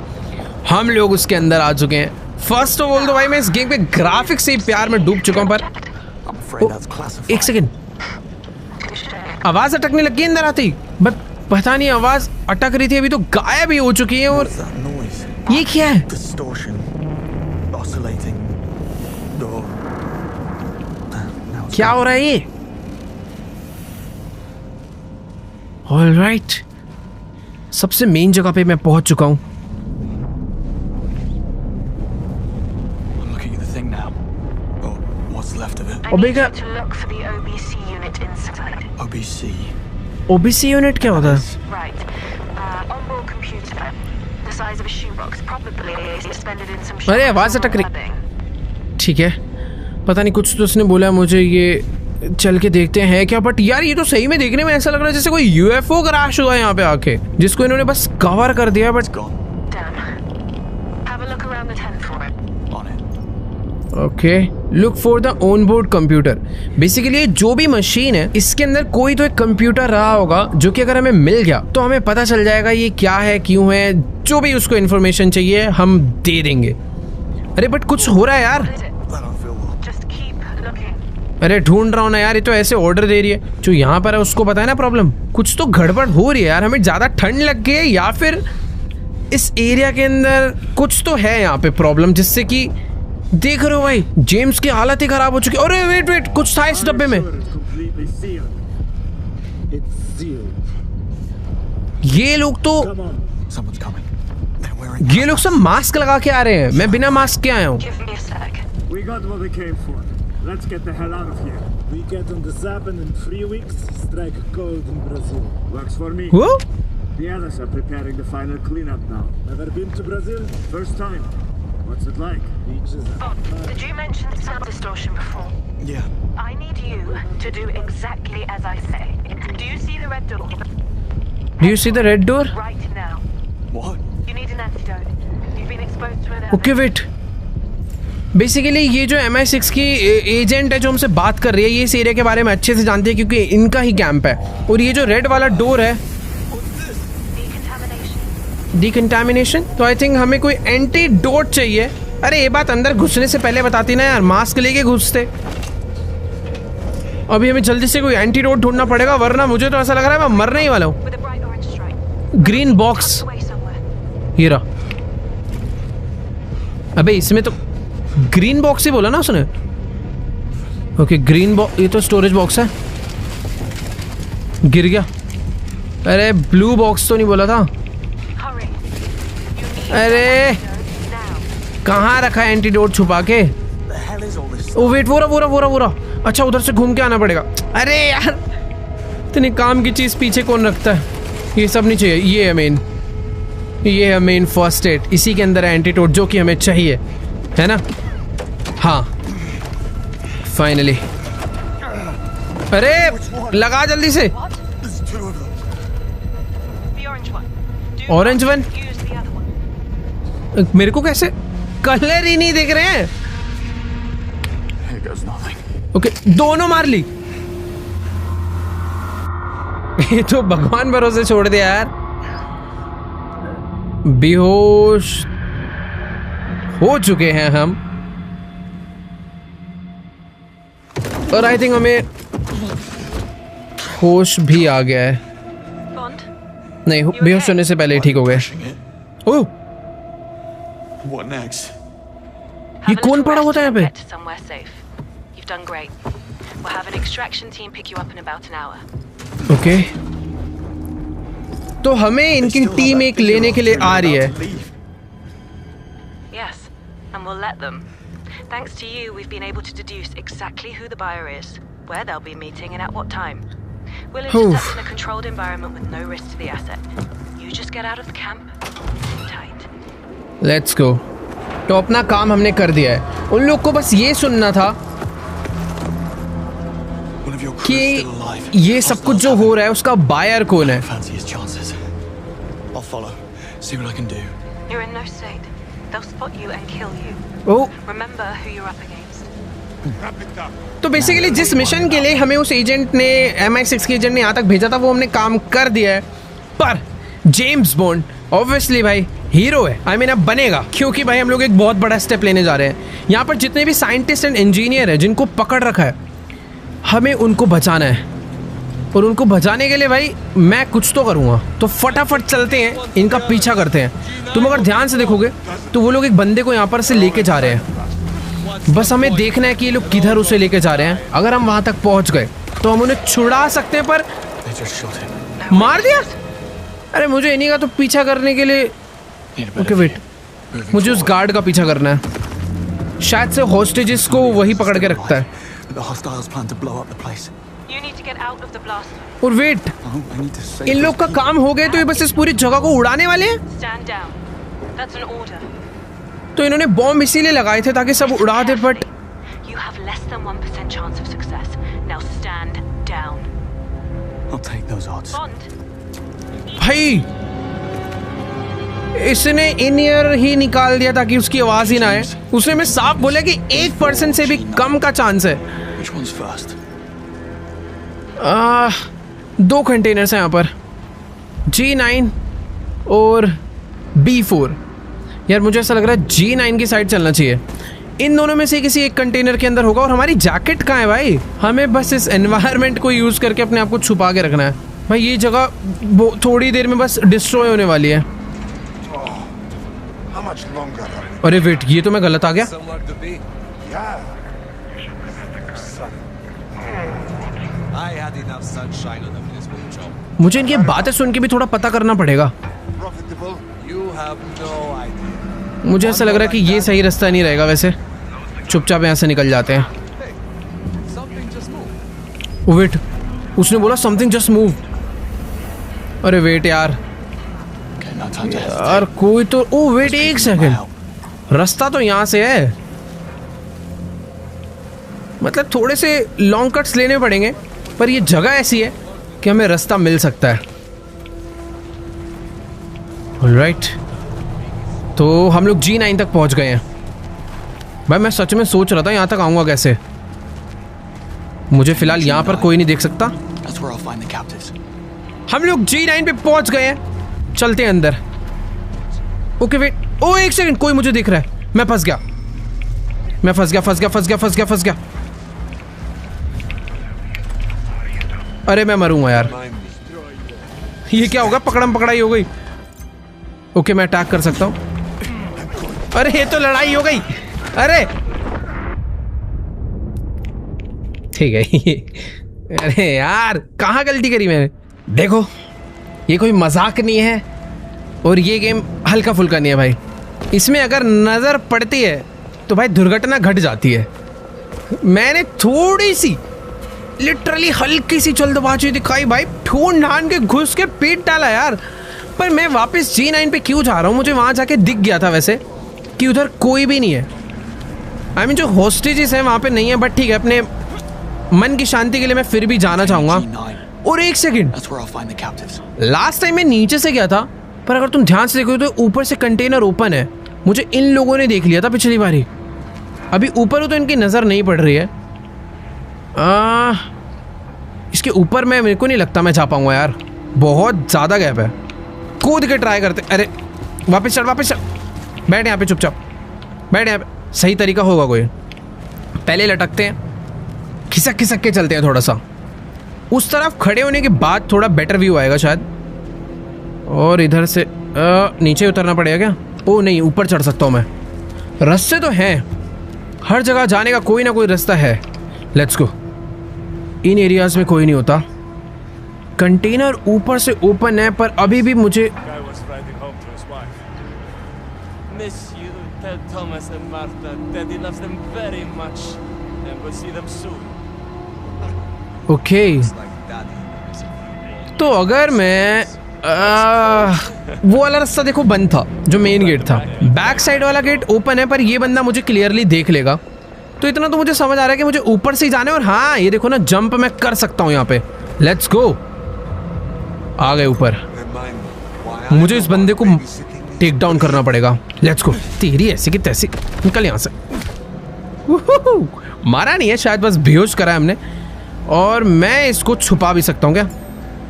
S1: हम लोग उसके अंदर आ चुके हैं। फर्स्ट ऑफ ऑल तो भाई मैं इस गेम के ग्राफिक्स से ही प्यार में डूब चुका हूँ, पर
S2: I'm afraid that's classified.
S1: एक सेकंड, आवाज अटकने लगी है अंदर आते ही। बट पता नहीं आवाज अटक रही थी, अभी तो गायब ही हो चुकी है। और
S2: What's that noise?
S1: ये क्या है?
S2: Distortion. Oscillating. Door. Now it's
S1: क्या हो रहा है ये? ऑलराइट, सबसे मेन जगह पे मैं पहुंच चुका हूँ।
S2: I'm looking at the thing now. Or what's left of it.
S3: I need
S1: Omega-
S3: you to look for the OBC unit inside.
S2: OBC.
S1: OBC unit क्या होता है?
S3: Right. Onboard computer. The size of a shoebox. Probably suspended in some
S1: अरे,
S3: shop
S1: आवाज
S3: or
S1: अटक रही।
S3: webbing.
S1: ठीक है, पता नहीं कुछ तो उसने बोला मुझे, ये चल के देखते हैं क्या। बट यार ये तो सही में देखने में ऐसा लग रहा है जैसे कोई यूएफओ क्रैश हुआ है यहाँ पे आके, जिसको इन्होंने बस कवर कर दिया। But
S2: Gone.
S3: Damn. Have a look around the tent for it.
S2: On it.
S1: Okay, look for the on board computer. Basically जो भी मशीन है इसके अंदर कोई तो एक कंप्यूटर रहा होगा जो कि अगर हमें मिल गया तो हमें पता चल जाएगा ये क्या है, क्यों है, जो भी उसको इन्फॉर्मेशन चाहिए हम दे देंगे। अरे बट कुछ हो रहा है यार।
S3: What is it?
S2: That don't feel well.
S3: Just keep looking.
S1: अरे ढूंढ रहा हूँ ना यार, ये तो ऐसे ऑर्डर दे रही है। जो यहाँ पर है उसको पता है ना प्रॉब्लम, कुछ तो गड़बड़ हो रही है यार। हमें ज्यादा ठंड लग गई है या फिर इस एरिया के अंदर कुछ तो है यहाँ पे प्रॉब्लम, जिससे कि देख रहे हो भाई जेम्स की हालत ही खराब हो चुकी है। अरे वेट वेट, कुछ था इस डब्बे में।
S5: Completely sealed. It's sealed.
S1: ये लोग तो
S5: Come on.
S2: Someone's coming. They're wearing.
S1: ये लोग सब मास्क लगा के आ रहे हैं, मैं बिना मास्क के आया हूँ।
S3: Give me a sec.
S5: We got what we came for. Let's get the hell out of here. We get on the zap and in 3 weeks strike gold in Brazil. Works for me.
S1: वो
S5: The others are preparing the final cleanup now. Never been to Brazil? First time. What's it like? Beaches.
S3: Did you mention sound distortion before?
S2: Yeah.
S3: I need you to do exactly as I say. Do you see the red door?
S1: Do you see the red door?
S3: Right now.
S2: What?
S3: You need an antidote. You've been exposed to it.
S1: Okay wait, basically ये जो MI6 की एजेंट है जो हमसे बात कर रही है, ये इस एरिया के बारे में अच्छे से जानती है क्योंकि इनका ही कैंप है। और ये जो रेड वाला डोर है,
S3: Decontamination.
S1: डिकंटामिनेशन, तो आई थिंक हमें कोई एंटीडोट चाहिए। अरे ये बात अंदर घुसने से पहले बताती ना यार, मास्क लेके घुसते। अभी हमें जल्दी से कोई एंटीडोट ढूंढना पड़ेगा, वरना मुझे तो ऐसा लग रहा है मैं मरने ही वाला हूँ।
S3: With a bright orange stripe.
S1: Green box,
S3: Away somewhere.
S1: ये रहा। अबे इसमें तो ग्रीन बॉक्स ही बोला ना उसने। ओके ग्रीन बॉक्स, ये तो स्टोरेज बॉक्स है। गिर गया। अरे ब्लू बॉक्स तो नहीं बोला था।
S3: Hurry. You need
S1: अरे
S3: now.
S1: कहाँ रखा है एंटीडोट छुपा के?
S2: The hell is all this?
S1: Oh wait, वो रहा। अच्छा उधर से घूम के आना पड़ेगा। अरे यार इतने काम की चीज पीछे कौन रखता है? ये सब नहीं चाहिए। ये है मेन फर्स्ट एड। इसी के अंदर है एंटीडोट जो कि हमें चाहिए, है ना? हाँ फाइनली। अरे लगा जल्दी से।
S2: There's two of them.
S3: The orange one. Do
S1: Orange
S3: not
S1: one?
S3: use the other one.
S1: मेरे को कैसे कलर ही नहीं दिख रहे हैं?
S2: Here goes nothing.
S1: ओके दोनों मार ली। ये तो भगवान भरोसे छोड़ दिया यार। बेहोश हो चुके हैं हम, और आई थिंक हमें होश भी आ गया है।
S3: Bond.
S1: नहीं बेहोश होने से पहले ही ठीक हो गए।
S2: Pushing it.
S1: Oh
S2: What next?
S1: ये
S3: Have a
S1: कौन
S3: little
S1: पड़ा
S3: rest
S1: होता है
S3: and
S1: यहाँ पे?
S3: get to somewhere safe. You've done great. We'll have an extraction team pick you up in about an hour.
S1: Okay तो हमें
S2: They
S1: इनकी
S2: still have
S1: टीम
S2: that
S1: एक
S2: video
S1: लेने के लिए
S2: of them
S1: आ रही है।
S2: about to leave.
S3: Yes, and we'll let them. Thanks to you, we've been able to deduce exactly who the buyer is, where they'll be meeting, and at what time. We'll intercept in a controlled environment with no risk to the asset. You just get out of the camp. Tight.
S1: Let's go. तो अपना काम हमने कर दिया है। उन लोग को बस ये सुनना था
S2: One of your crew is
S1: कि
S2: still alive.
S1: ये सब कुछ जो हो रहा है उसका बायर कौन है।
S2: Fancy his chances. I'll follow. See what I can do.
S3: You're in no state. They'll spot you and kill you.
S1: Oh
S3: Remember who you're up against.
S4: Wrap it up.
S1: तो बेसिकली जिस मिशन के लिए हमें उस एजेंट ने MI6 के एजेंट ने यहाँ तक भेजा था वो हमने काम कर दिया है। पर जेम्स बॉन्ड ऑब्वियसली भाई हीरो है। आई मीन अब बनेगा, क्योंकि भाई हम लोग एक बहुत बड़ा स्टेप लेने जा रहे हैं। यहाँ पर जितने भी साइंटिस्ट एंड इंजीनियर है जिनको पकड़ रखा है, हमें उनको बचाना है। और उनको बचाने के लिए भाई मैं कुछ तो करूँगा। तो फटाफट चलते हैं, इनका पीछा करते हैं। तुम अगर ध्यान से देखोगे तो वो लोग एक बंदे को यहाँ पर से लेके जा रहे हैं। बस हमें देखना है कि ये लोग किधर उसे लेके जा रहे हैं। अगर हम वहाँ तक पहुँच गए तो हम उन्हें छुड़ा सकते हैं, पर
S2: They just shot him.
S1: मार दिया। अरे मुझे इन्हीं का तो पीछा करने के लिए।
S2: Need a bit
S1: okay
S2: of
S1: wait,
S2: you. Moving
S1: मुझे उस
S2: forward.
S1: गार्ड का पीछा करना है। शायद से हॉस्टेजेस को वही पकड़ के रखता है।
S2: But the hostiles plan to blow up the place.
S3: You need to get out of the blast zone.
S1: और wait,
S2: Oh, I need to save
S1: इन
S2: these
S1: लोग का
S2: people.
S1: काम हो गया तो ये बस इस पूरी जगह को उड़ाने वाले हैं।
S3: Stand down. That's an order.
S1: तो इन्होंने बॉम्ब इसीलिए लगाए थे ताकि सब उड़ा दे, but
S3: You have less than 1% chance of success. Now stand down.
S2: I'll take those odds.
S3: Bond.
S1: भाई इसने इन ईयर ही निकाल दिया ताकि उसकी आवाज ही ना आए। उसने में साफ बोला कि 1% से भी कम का चांस है।
S2: Which one's first?
S1: 2 कंटेनर्स हैं यहाँ पर, G9 और B4। यार मुझे ऐसा लग रहा है G9 की साइड चलना चाहिए। इन दोनों में से किसी एक कंटेनर के अंदर होगा। और हमारी जैकेट कहाँ है भाई? हमें बस इस एनवायरनमेंट को यूज़ करके अपने आप को छुपा के रखना है। भाई ये जगह थोड़ी देर में बस डिस्ट्रॉय होने वाली है।
S4: How much longer?
S1: अरे वेट, ये तो मैं गलत आ गया।
S6: Somewhere to be.
S4: Yeah.
S6: I had enough sunshine on a municipal job.
S1: मुझे इनकी बातें सुन के भी थोड़ा पता करना पड़ेगा।
S4: Profitable.
S6: You have no idea.
S1: मुझे ऐसा लग रहा है कि ये सही रास्ता नहीं रहेगा। वैसे चुपचाप यहाँ से निकल जाते हैं।
S6: Something just moved.
S1: वेट, उसने बोला समथिंग जस्ट मूव। अरे वेट यार,
S2: Okay, no time to hesitate.
S1: यार कोई तो, ओ वेट एक
S2: My
S1: सेकंड,
S2: help.
S1: रास्ता तो यहाँ से है। मतलब थोड़े से लॉन्ग कट्स लेने पड़ेंगे, पर ये जगह ऐसी है कि हमें रास्ता मिल सकता है। ऑलराइट, तो हम लोग G9 तक पहुंच गए हैं। भाई मैं सच में सोच रहा था यहाँ तक आऊँगा कैसे। मुझे फिलहाल यहाँ पर कोई नहीं देख सकता।
S2: That's where I'll find the captives.
S1: हम लोग G9 पे पहुंच गए हैं। चलते हैं अंदर। ओके वेट, ओ एक सेकंड, कोई मुझे दिख रहा है। मैं फंस गया, मैं फंस गया, फंस गया, फंस गया, फंस गया, फंस गया। अरे मैं मरूंगा यार। ये क्या होगा? पकड़म पकड़ाई हो गई। ओके मैं अटैक कर सकता हूँ। अरे ये तो लड़ाई हो गई। अरे ठीक है। अरे यार कहाँ गलती करी मैंने? देखो ये कोई मजाक नहीं है और ये गेम हल्का फुल्का नहीं है भाई। इसमें अगर नज़र पड़ती है तो भाई दुर्घटना घट जाती है। मैंने थोड़ी सी लिटरली हल्की सी जल्दबाजी दिखाई भाई, ठून ढान के घुस के पीट डाला यार। पर मैं वापस G9 पे क्यों जा रहा हूँ? मुझे वहाँ जाके दिख गया था वैसे कि उधर कोई भी नहीं है। आई मीन जो होस्टेजेस हैं वहाँ पे नहीं है, बट ठीक है, अपने मन की शांति के लिए मैं फिर भी जाना चाहूँगा। और एक सेकेंड, लास्ट टाइम मैं नीचे से गया था, पर अगर तुम ध्यान से देखो तो ऊपर से कंटेनर ओपन है। मुझे इन लोगों ने देख लिया था पिछली बारी। अभी ऊपर हो तो इनकी नज़र नहीं पड़ रही है। इसके ऊपर मैं, मेरे को नहीं लगता मैं जा पाऊंगा यार, बहुत ज़्यादा गैप है। कूद के ट्राई करते। अरे वापस चढ़, वापस चढ़, बैठ यहाँ पे चुपचाप, बैठ यहाँ पे। सही तरीका होगा कोई? पहले लटकते हैं, खिसक खिसक के चलते हैं थोड़ा सा। उस तरफ खड़े होने के बाद थोड़ा बेटर व्यू आएगा शायद। और इधर से नीचे उतरना पड़ेगा क्या? ओ नहीं, ऊपर चढ़ सकता हूँ मैं। रास्ते तो हैं, हर जगह जाने का कोई ना कोई रास्ता है। Let's go. इन एरियाज में कोई नहीं होता। कंटेनर ऊपर से ओपन है, पर अभी भी मुझे
S5: Guy was riding home to his wife.
S7: Miss you. Tell Thomas and Martha Daddy loves them very much. And we'll see them soon.
S1: Okay. तो अगर मैं वो वाला रास्ता देखो बंद था, जो मेन गेट था। बैक साइड वाला गेट ओपन है, पर ये बंदा मुझे क्लियरली देख लेगा। तो इतना तो मुझे समझ आ रहा है कि मुझे ऊपर से ही जाना है। और हाँ, ये देखो ना, जंप मैं कर सकता हूँ यहाँ पे। Let's go. आ गए ऊपर। मुझे इस बंदे को टेक डाउन करना पड़ेगा। Let's go. तेरी ऐसी की तैसी, निकल यहाँ से। मारा नहीं है शायद, बस बेहोश करा है हमने। और मैं इसको छुपा भी सकता हूँ क्या?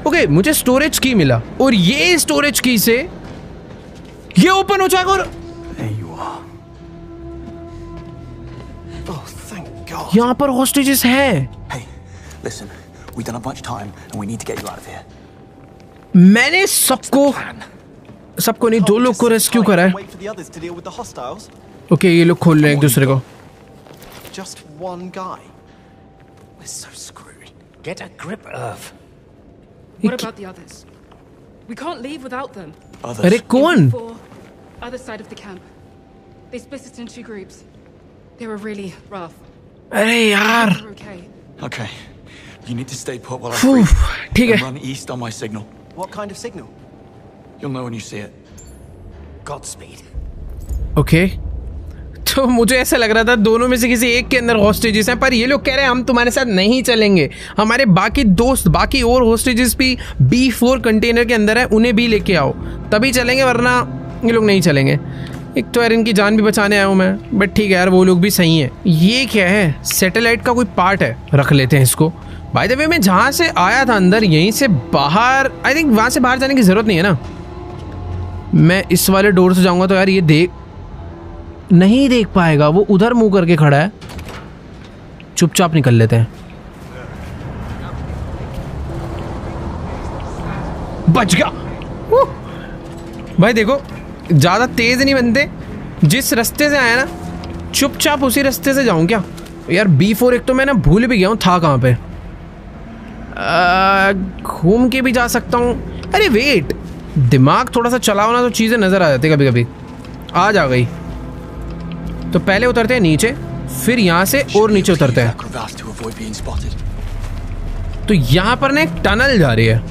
S1: ओके, मुझे स्टोरेज की मिला, और ये स्टोरेज की से ये ओपन हो जाएगा। और यहाँ पर होस्टेजेस हैं।
S2: Hey, listen, we don't have much time and we need to get you out of here.
S1: मैंने सबको नहीं, 2 लोग को रेस्क्यू करा है।
S2: Wait for the others to deal with the hostiles.
S1: Okay, ये लोग खोल रहे हैं एक दूसरे को।
S2: Just one guy. We're so screwed.
S8: Get a grip, Irv.
S9: What about the others? We can't leave without them.
S2: Others.
S1: अरे कौन?
S9: Other side of the camp. They split us into 2 groups. They were really rough.
S1: अरे यार।
S9: We're okay.
S2: Okay. You need to stay put while I free.
S1: ठीक है।
S2: And run east on my signal. What kind of signal? You'll know when you see it.
S8: Godspeed.
S1: Okay, तो मुझे ऐसा लग रहा था दोनों में से किसी एक के अंदर हॉस्टेजेस हैं, पर ये लोग कह रहे हैं हम तुम्हारे साथ नहीं चलेंगे। हमारे बाकी दोस्त, बाकी और हॉस्टेजेस भी B4 कंटेनर के अंदर है, उन्हें भी लेके आओ, तभी चलेंगे, वरना ये लोग नहीं चलेंगे। एक तो यार इनकी जान भी बचाने आया हूँ मैं, बट ठीक है यार, वो लोग भी सही हैं। ये क्या है? सैटेलाइट का कोई पार्ट है, रख लेते हैं इसको। बाय द वे, मैं जहाँ से आया था अंदर, यहीं से बाहर, आई थिंक वहाँ से बाहर जाने की ज़रूरत नहीं है ना। मैं इस वाले डोर से जाऊँगा तो यार ये नहीं देख पाएगा, वो उधर मुंह करके खड़ा है। चुपचाप निकल लेते हैं। बच गया। भाई देखो, ज़्यादा तेज़ नहीं बनते। जिस रास्ते से आया ना, चुपचाप उसी रास्ते से जाऊँ क्या? यार B4 एक तो मैं ना भूल भी गया हूँ था कहाँ पे। घूम के भी जा सकता हूँ। अरे वेट, दिमाग थोड़ा सा चलाओ ना तो चीज़ें नज़र आ जाती कभी कभी। आज आ गई। तो पहले उतरते हैं नीचे, फिर यहाँ से और नीचे उतरते हैं। तो यहाँ पर ना एक टनल जा रही है,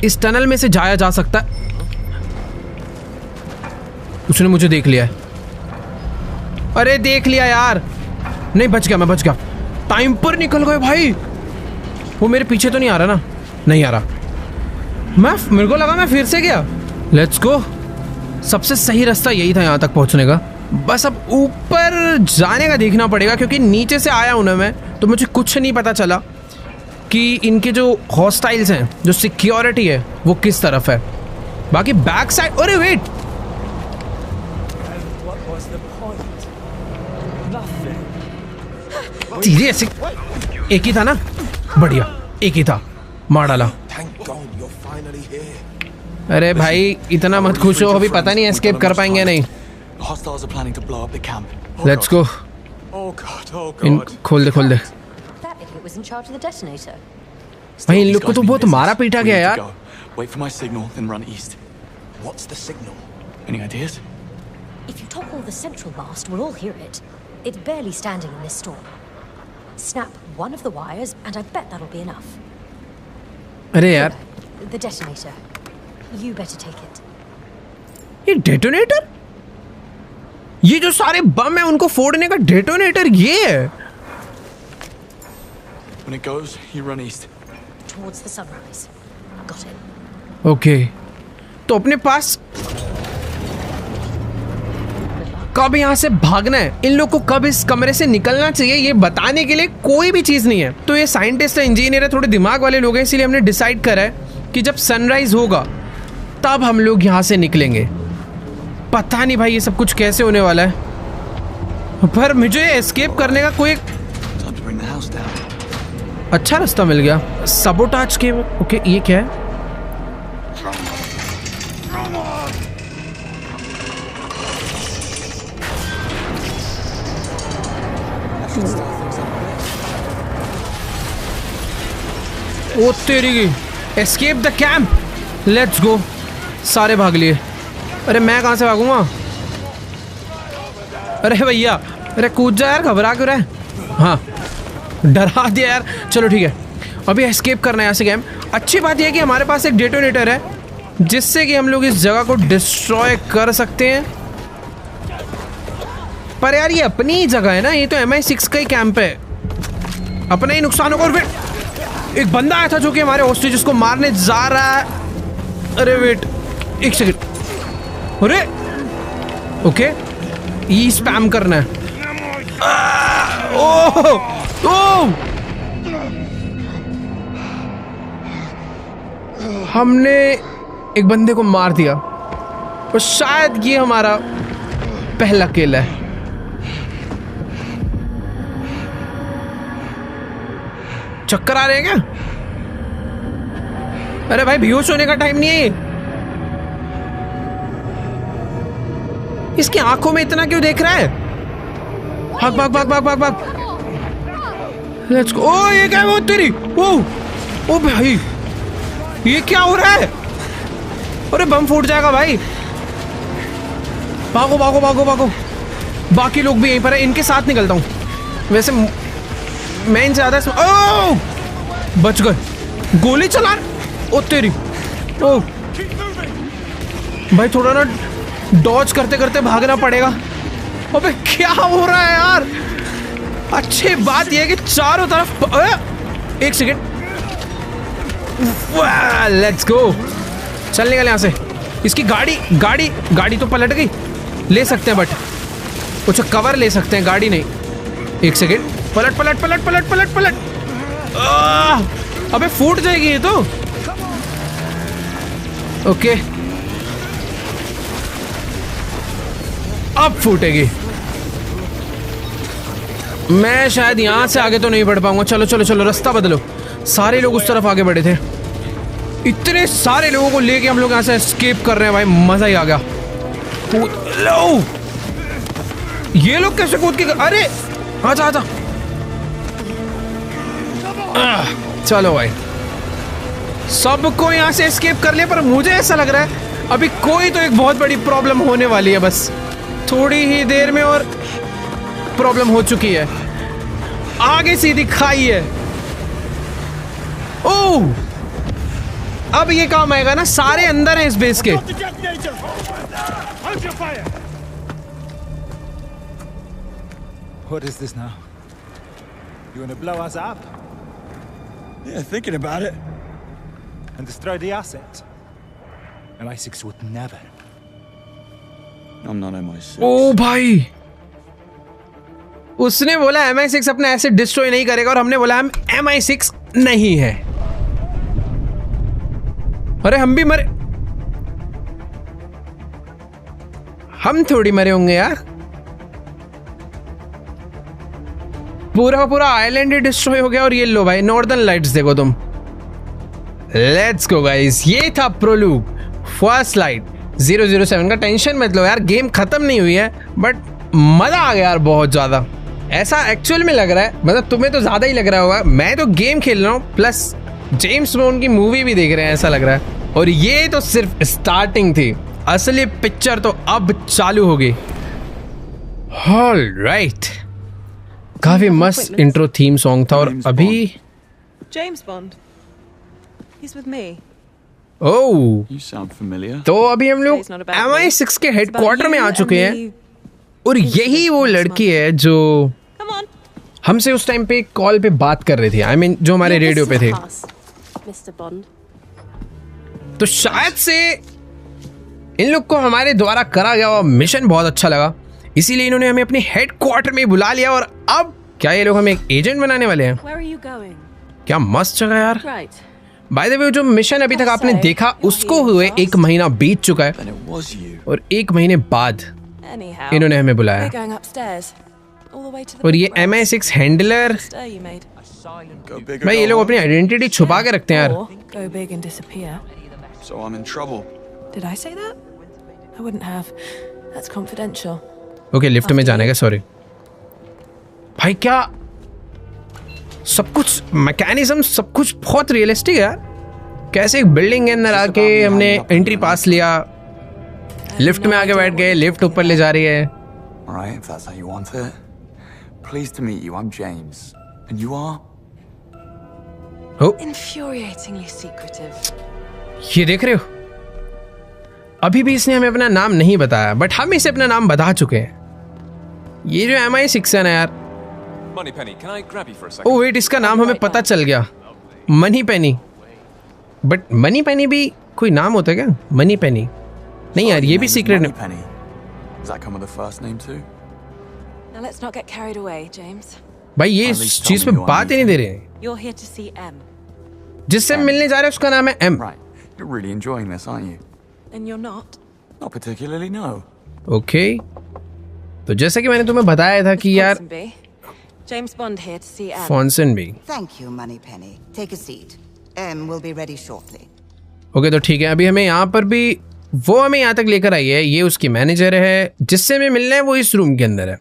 S1: इस टनल में से जाया जा सकता है। उसने मुझे देख लिया है। अरे देख लिया यार। नहीं, बच गया, मैं बच गया। टाइम पर निकल गए भाई। वो मेरे पीछे तो नहीं आ रहा ना? नहीं आ रहा। मेरे को लगा मैं फिर से गया। Let's go. सबसे सही रास्ता यही था यहाँ तक पहुँचने का। बस अब ऊपर जाने का देखना पड़ेगा, क्योंकि नीचे से आया हूँ ना मैं, तो मुझे कुछ नहीं पता चला कि इनके जो हॉस्टाइल्स हैं, जो सिक्योरिटी है, वो किस तरफ है। बाकी बैक साइड, अरे वेट, धीरे ऐसे, एक ही था ना? बढ़िया, एक ही था, मार डाला। अरे भाई इतना मत खुश हो, अभी पता नहीं एस्केप कर पाएंगे नहीं। Let's go.
S2: All God, oh
S1: in
S2: God.
S1: खोल दे
S10: That idiot was in charge of the detonator.
S1: भाई इन
S2: These
S1: लोग को
S2: guys
S1: तो
S2: mean
S1: बहुत
S2: business.
S1: मारा पीटा
S2: We
S1: गया
S2: need to
S1: यार.
S2: go. Wait for my signal, then run east.
S8: What's the signal?
S2: Any ideas?
S10: If you topple the central mast, we'll all hear it. It's barely standing in this storm. Snap one of the wires, and I bet that'll be enough.
S1: अरे यार
S10: The detonator. You better take it.
S1: ये डेटोनेटर, ये जो सारे बम है उनको फोड़ने का डेटोनेटर ये है.
S2: When it goes, you run east.
S10: Towards the sunrise. Got it.
S1: Okay तो अपने पास कब यहाँ से भागना है, इन लोग को कब इस कमरे से निकलना चाहिए, ये बताने के लिए कोई भी चीज नहीं है. तो ये साइंटिस्ट है, इंजीनियर है, थोड़े दिमाग वाले लोग हैं, इसीलिए हमने डिसाइड करा है कि जब सनराइज होगा तब हम लोग यहाँ से निकलेंगे. पता नहीं भाई ये सब कुछ कैसे होने वाला है, पर मुझे एस्केप करने का कोई
S2: Time to bring the house down.
S1: अच्छा रास्ता मिल गया. सबोटाज के ओके ये क्या है. ओ तेरी escape the camp, let's go. सारे भाग लिए. अरे मैं कहाँ से भागूंगा. अरे भैया अरे कूद जा यार, घबरा क्यों रहा है. हाँ डरा दिया यार. चलो ठीक है अभी एस्केप करना है यहाँ से कैंप. अच्छी बात यह है कि हमारे पास एक डेटोनेटर है जिससे कि हम लोग इस जगह को डिस्ट्रॉय कर सकते हैं. पर यार ये अपनी ही जगह है ना, ये तो MI6 का ही कैंप है, अपना ही नुकसान होगा. और फिर एक बंदा आया था जो कि हमारे होस्टेजेस को मारने जा रहा है. अरे वेट एक सेकंड. अरे ओके ये स्पैम करना है. ओह ओह हमने एक बंदे को मार दिया और शायद ये हमारा पहला किल है. चक्कर आ रहे हैं क्या. अरे भाई बेहोश होने का टाइम नहीं है. इसकी आंखों में इतना क्यों देख रहा है. भाग भाग भाग भाग भाग भाग. Let's go. ओ ये क्या है वो तेरी. ओ भाई ये क्या हो रहा है. अरे बम फूट जाएगा भाई. भागो भागो भागो भागो. बाकी लोग भी यहीं पर है, इनके साथ निकलता हूँ. वैसे मैं इनसे ज्यादा ओ बच गए. गोली चला. ओ तेरी. ओ भाई थोड़ा ना डॉज करते करते भागना पड़ेगा. अबे क्या हो रहा है यार. अच्छी बात यह है कि चारों तरफ. एक सेकेंड. Let's go. चल निकल यहाँ से. इसकी गाड़ी तो पलट गई. ले सकते हैं बट कुछ कवर ले सकते हैं, गाड़ी नहीं. एक सेकेंड. पलट पलट पलट पलट पलट पलट. अबे फूट जाएगी ये तो. ओके अब फूटेगी. मैं शायद यहां से आगे तो नहीं बढ़ पाऊंगा. चलो चलो चलो रास्ता बदलो. सारे लोग उस तरफ आगे बढ़े थे. इतने सारे लोगों को लेके हम लोग यहां से एस्केप कर रहे हैं भाई. मजा ही आ गया. कूद लो. ये लोग कैसे कूद के. अरे आजा आजा. चलो भाई सबको यहां से एस्केप कर लिया. पर मुझे ऐसा लग रहा है अभी कोई तो एक बहुत बड़ी प्रॉब्लम होने वाली है. बस थोड़ी ही देर में और प्रॉब्लम हो चुकी है. आगे सीधी खाई है. ओह अब ये काम आएगा ना. सारे अंदर हैं इस बेस के.
S5: What is this now? You want to blow us up
S2: Yeah, thinking about it.
S5: and destroy the asset? MI6 would never.
S2: I'm not MI6.
S1: ओ भाई उसने बोला MI6 अपना एसेट डिस्ट्रॉय नहीं करेगा और हमने बोला हम MI6 नहीं है. अरे हम भी मरे. हम थोड़ी मरे होंगे यार. पूरा पूरा आइलैंड ही डिस्ट्रॉय हो गया. और ये लो भाई नॉर्दर्न लाइट्स देखो तुम. Let's go guys. ये था प्रोलूग फर्स्ट लाइट 007 का. टेंशन मत लो यार, गेम खत्म नहीं हुई है बट मजा आ गया यार बहुत ज्यादा. ऐसा एक्चुअल में लग रहा है, मतलब तुम्हें तो ज्यादा ही लग रहा होगा, मैं तो गेम खेल रहा हूँ प्लस जेम्स बॉन्ड की मूवी भी देख रहे हैं ऐसा लग रहा है। और ये तो सिर्फ स्टार्टिंग थी, असली पिक्चर तो अब चालू हो गई। ऑलराइट, काफी मस्त इंट्रो थीम सॉन्ग था। और अभी
S11: James bond, he's with me.
S1: Oh,
S2: You sound familiar.
S1: तो अभी हम लोग MI6 के हेडक्वार्टर में आ चुके हैं और यही वो लड़की है जो हमसे उस टाइम पे कॉल पे बात कर रही थी, I mean, जो हमारे रेडियो पे थे।
S11: Mr. Bond.
S1: तो शायद से इन लोग को हमारे द्वारा करा गया हुआ मिशन बहुत अच्छा लगा, इसीलिए इन्होंने हमें अपने हेडक्वार्टर में बुला लिया। और अब क्या ये लोग हमें एक एजेंट बनाने वाले हैं?
S11: Where are you going?
S1: क्या मस्त जगह यार।
S11: Right.
S1: बाय द वे, जो मिशन अभी तक आपने देखा उसको हुए 1 महीना बीत चुका है
S2: Then it was you.
S1: और 1 महीने बाद
S11: Anyhow,
S1: इन्होंने हमें बुलाया।
S11: we're going upstairs. All the way to the
S1: और ये
S11: big room.
S1: MI6 handler,
S11: Stir you made.
S2: Go big or
S1: भाई ये
S2: go
S1: लोग
S2: home.
S1: अपनी आइडेंटिटी छुपा के रखते हैं यार।
S11: Or go big and disappear.
S2: So I'm in trouble.
S11: Did I say that? I wouldn't have. That's confidential.
S1: Okay, lift में जाने का, सॉरी भाई। क्या सब कुछ मैकेनिज्म, सब कुछ बहुत रियलिस्टिक है यार। कैसे एक बिल्डिंग के अंदर आके हमने एंट्री पास लिया, लिफ्ट में आके बैठ गए, लिफ्ट ऊपर ले जा रही है।
S2: All right, if that's how you want it. Pleased to meet you. I'm James, and you are.
S11: Infuriatingly secretive.
S1: ये देख रहे हो, अभी भी इसने हमें अपना नाम नहीं बताया, बट हम इसे अपना नाम बता चुके हैं। ये जो MI6 है ना यार,
S12: Moneypenny, can I grab you for a second?
S1: Oh wait, इसका नाम हमें पता चल गया, Moneypenny. But Moneypenny भी कोई नाम होता है क्या? मनी पेनी नहीं यार, ये भी सीक्रेट है।
S2: Penny. Does that come with a first name too?
S11: Now let's not get carried away, James.
S1: भाई ये इस चीज पे बात ही नहीं दे रहे हैं।
S11: You're here to see M.
S1: जिससे हम मिलने जा रहे हैं उसका नाम है M।
S2: Right. You're really enjoying this, aren't you?
S11: And you're not?
S2: Not particularly, no.
S1: Okay, तो जैसे कि मैंने तुम्हें बताया था कि यार
S11: Ponsonby. James Bond here to see M.
S1: फॉन्सन भी।
S13: Thank you, Moneypenny. Take a seat. M will be ready shortly.
S1: Okay, तो ठीक है, अभी हमें यहाँ पर भी वो हमें यहाँ तक लेकर आई है। ये उसकी मैनेजर है, जिससे हमें मिलना है वो इस रूम के अंदर है।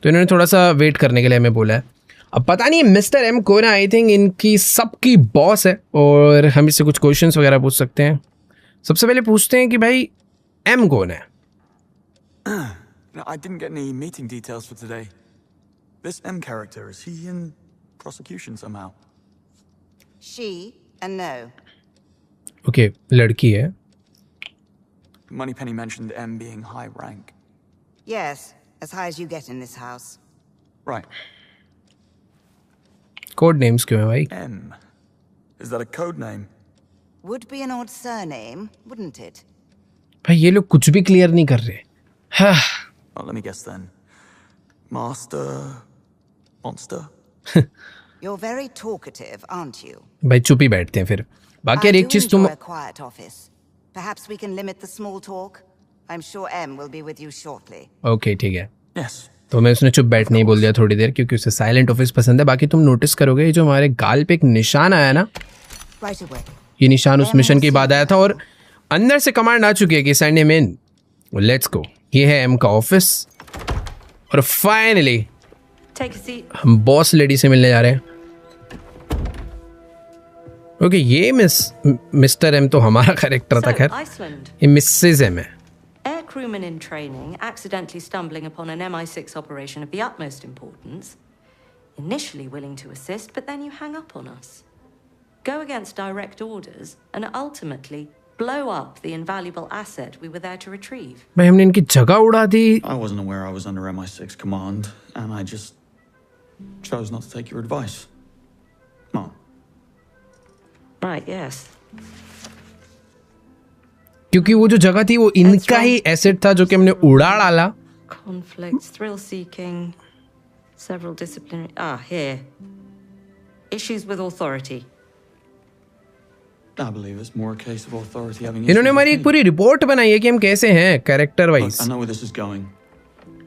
S1: तो इन्होंने थोड़ा सा वेट करने के लिए हमें बोला है। अब पता नहीं मिस्टर M कौन है, आई थिंक इनकी सबकी बॉस है और हम इससे कुछ क्वेश्चंस वगैरह पूछ सकते हैं। सबसे पहले पूछते हैं कि भाई M कौन है?
S2: No, I didn't get any meeting details for today. This M character, is he in prosecution somehow?
S13: She and no.
S1: Okay, लड़की है।
S2: Moneypenny mentioned M being high rank.
S13: Yes, as high as you get in this house.
S2: Right.
S1: Code names क्यों है भाई?
S2: M. Is that a code name?
S13: Would be an odd surname, wouldn't it?
S1: भाई ये लोग कुछ भी क्लियर नहीं कर रहे। हाँ।
S2: Oh, let me guess then. Master Monster?
S13: You're very talkative, aren't you?
S1: भाई चुप ही बैठते हैं फिर। बाकी यार एक चीज तुम,
S13: a quiet office. Perhaps we can limit the small talk. I'm sure M will be with you shortly.
S1: Okay ठीक है।
S2: Yes.
S1: तो मैं उसने चुप बैठने ही बोल दिया थोड़ी देर, क्योंकि उसे साइलेंट ऑफिस पसंद है। बाकी तुम नोटिस करोगे ये जो हमारे गाल पे एक निशान आया ना,
S13: Right away.
S1: ये निशान उस मिशन के बाद आया था और अंदर से कमांड आ चुकी है कि send him in, let's go. ये है M का ऑफिस और फाइनली
S3: Take a seat.
S1: हम बॉस लेडी से मिलने जा रहे हैं। ओके, ये मिस्टर M तो हमारा कैरेक्टर था, खैर
S3: Iceland.
S1: ये मिसेज M है।
S3: Air crewman in training, accidentally stumbling upon an MI6 operation of the utmost importance. Initially willing to assist, but then you hang up on us. Go against direct orders, and ultimately blow up the invaluable asset we were there to retrieve.
S1: भाई हमने इनकी जगह उड़ा दी।
S2: I wasn't aware I was under MI6 command, and I just chose not to take your advice. Mom.
S3: Right, yes.
S1: क्योंकि वो जो जगह थी वो इनका ही एसेट था जो कि हमने उड़ा डाला।
S3: Conflicts, thrill-seeking, several disciplinary... here. Issues with authority.
S2: I believe it's more a case of authority having
S1: इन्होंने हमारी एक पूरी रिपोर्ट बनाई है कि हम कैसे हैं character wise.
S2: I know where this is going.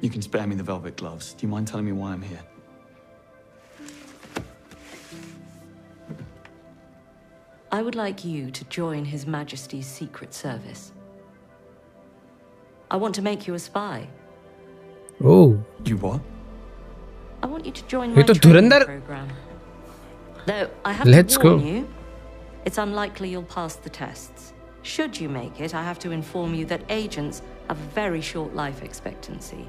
S2: You can spare me the velvet gloves. Do you mind telling me why I'm here?
S3: I would like you to join His Majesty's Secret Service. I want to make you a spy.
S1: Oh.
S2: You what?
S3: I want
S14: want you to join
S1: ये
S14: my
S1: तो
S14: training
S1: Dhurandhar
S14: program. Though I have
S1: Let's
S14: to warn
S1: go.
S14: you, it's unlikely you'll pass the tests. Should you make it, I have to inform you that agents have a very short life expectancy.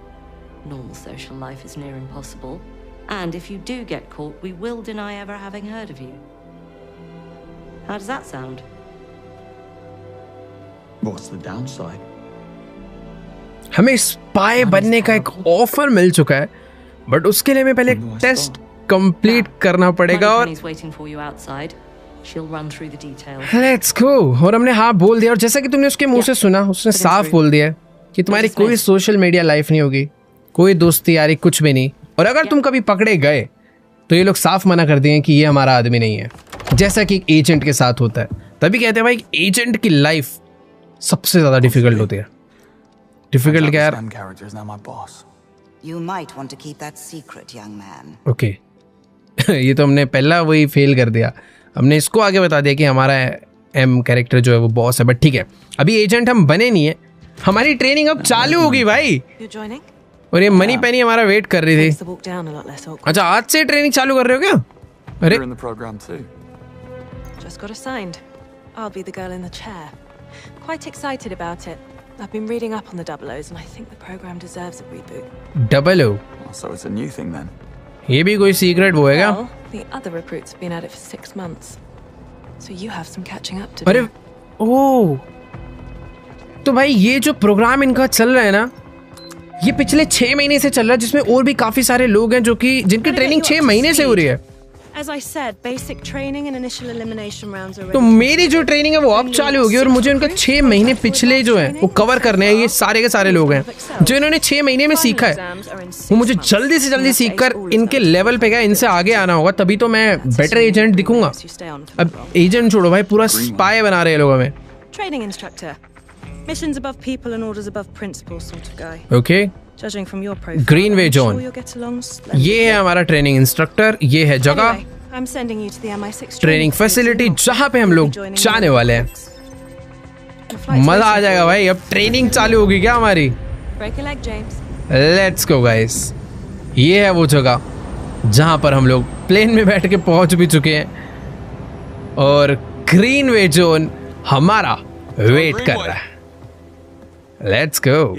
S14: Normal social life is near impossible. And if you do get caught, we will deny ever having heard of you. How does that sound?
S2: What's the downside?
S1: हमें स्पाई बनने का एक ऑफर मिल चुका है, बट उसके लिए हमें पहले एक टेस्ट कंप्लीट करना पड़ेगा और
S14: Moneypenny's waiting for you outside. She'll run through the details.
S1: Let's go. और हमने हाँ बोल दिया, और जैसा कि तुमने उसके मुंह से सुना, उसने साफ बोल दिया कि तुम्हारी कोई सोशल मीडिया लाइफ नहीं होगी, कोई दोस्ती यारी कुछ भी नहीं, और अगर तुम कभी पकड़े गए तो ये लोग साफ मना कर दिए कि ये हमारा आदमी नहीं है, जैसा कि एक एजेंट के साथ होता है। तभी कहते हैं भाई एजेंट की लाइफ सबसे ज्यादा डिफिकल्ट होती है। डिफिकल्ट क्या यार?
S13: You might want to keep that secret, young man.
S1: Okay ये तो हमने पहला वही फेल कर दिया। हमने इसको आगे बता दिया कि हमारा एम कैरेक्टर जो है वो बॉस है, बट ठीक है, अभी एजेंट हम बने नहीं है, हमारी ट्रेनिंग अब चालू होगी भाई। और ये मनी पेनी हमारा वेट कर रही थी। अच्छा आज से ट्रेनिंग चालू कर रहे हो क्या? अरे
S3: Just got assigned. I'll be the girl in the chair. Quite excited about it. I've been reading up on the Double O's and I think the program deserves a reboot.
S1: Double O?
S2: So it's a new thing then.
S1: ये भी कोई सीक्रेट वो है क्या?
S3: Well, the other recruits have been at it for 6 months. So you have some catching up to do.
S1: अरे ओह, तो भाई ये जो प्रोग्राम इनका चल रहा है ना, ये पिछले 6 महीने से चल रहा है, जिसमें और भी काफी सारे लोग हैं जो कि जिनकी ट्रेनिंग 6 महीने से हो रही है।
S15: As I said, basic training and initial elimination rounds are
S1: तो मेरी जो ट्रेनिंग है वो अब चालू होगी और मुझे उनका 6 महीने पिछले जो है वो कवर करने हैं। ये सारे के सारे लोग हैं जो इन्होंने 6 महीने में सीखा है, वो मुझे जल्दी से जल्दी सीखकर इनके लेवल पे गया, इनसे आगे आना होगा, तभी तो मैं बेटर एजेंट दिखूंगा। अब एजेंट छोड़ो भाई, पूरा स्पाई बना रहे हैं लोग हमें।
S15: training instructor. Missions above people and orders above principles sort of guy.
S1: Okay,
S15: Judging from your profile,
S1: Greenway
S15: I'm
S1: zone,
S15: sure you'll get along splendidly.
S1: ये है हमारा ट्रेनिंग इंस्ट्रक्टर, ये है जगह,
S15: Anyway, I'm sending you to the MI6
S1: training facility जहाँ पे हम लोग जाने वाले हैं। मजा आ जाएगा भाई, अब ट्रेनिंग चालू होगी क्या हमारी?
S15: Break a leg, James.
S1: Let's go guys. ये है वो जगह जहाँ पर हम लोग प्लेन में बैठ के पहुंच भी चुके हैं और ग्रीनवे जोन हमारा वेट कर रहा है। Let's go.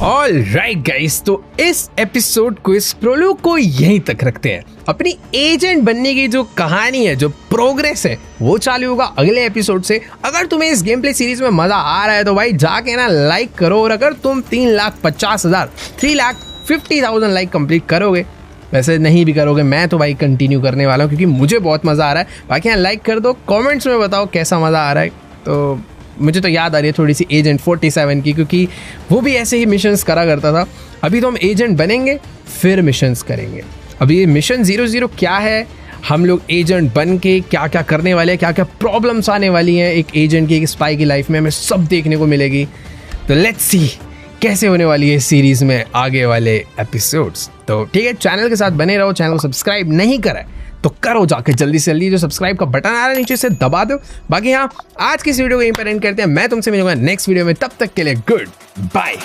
S1: All right guys, तो इस एपिसोड को, इस प्रोलॉग को यहीं तक रखते हैं। अपनी एजेंट बनने की जो कहानी है, जो प्रोग्रेस है, वो चालू होगा अगले एपिसोड से। अगर तुम्हें इस गेम प्ले सीरीज में मजा आ रहा है तो भाई जाके ना लाइक करो, और अगर तुम 3,50,000 लाइक कंप्लीट करोगे, वैसे नहीं भी करोगे, मैं तो भाई कंटिन्यू करने वाला हूँ क्योंकि मुझे बहुत मजा आ रहा है। बाकी यहाँ लाइक कर दो, कॉमेंट्स में बताओ कैसा मजा आ रहा है। तो मुझे तो याद आ रही है थोड़ी सी एजेंट 47 की, क्योंकि वो भी ऐसे ही मिशंस करा करता था। अभी तो हम एजेंट बनेंगे फिर मिशंस करेंगे। अभी ये मिशन 00 क्या है, हम लोग एजेंट बन के क्या क्या करने वाले हैं, क्या क्या प्रॉब्लम्स आने वाली हैं एक एजेंट की, एक स्पाई की लाइफ में, हमें सब देखने को मिलेगी। तो लेट्स सी कैसे होने वाली है इस सीरीज में आगे वाले एपिसोड्स। तो ठीक है, चैनल के साथ बने रहो। चैनल को सब्सक्राइब नहीं करा है तो करो जाके जल्दी से जल्दी, जो सब्सक्राइब का बटन आ रहा है नीचे से दबा दो। बाकी हाँ, आज की इस वीडियो को यहीं पर एंड करते हैं। मैं तुमसे मिलूंगा नेक्स्ट वीडियो में, तब तक के लिए गुड बाय।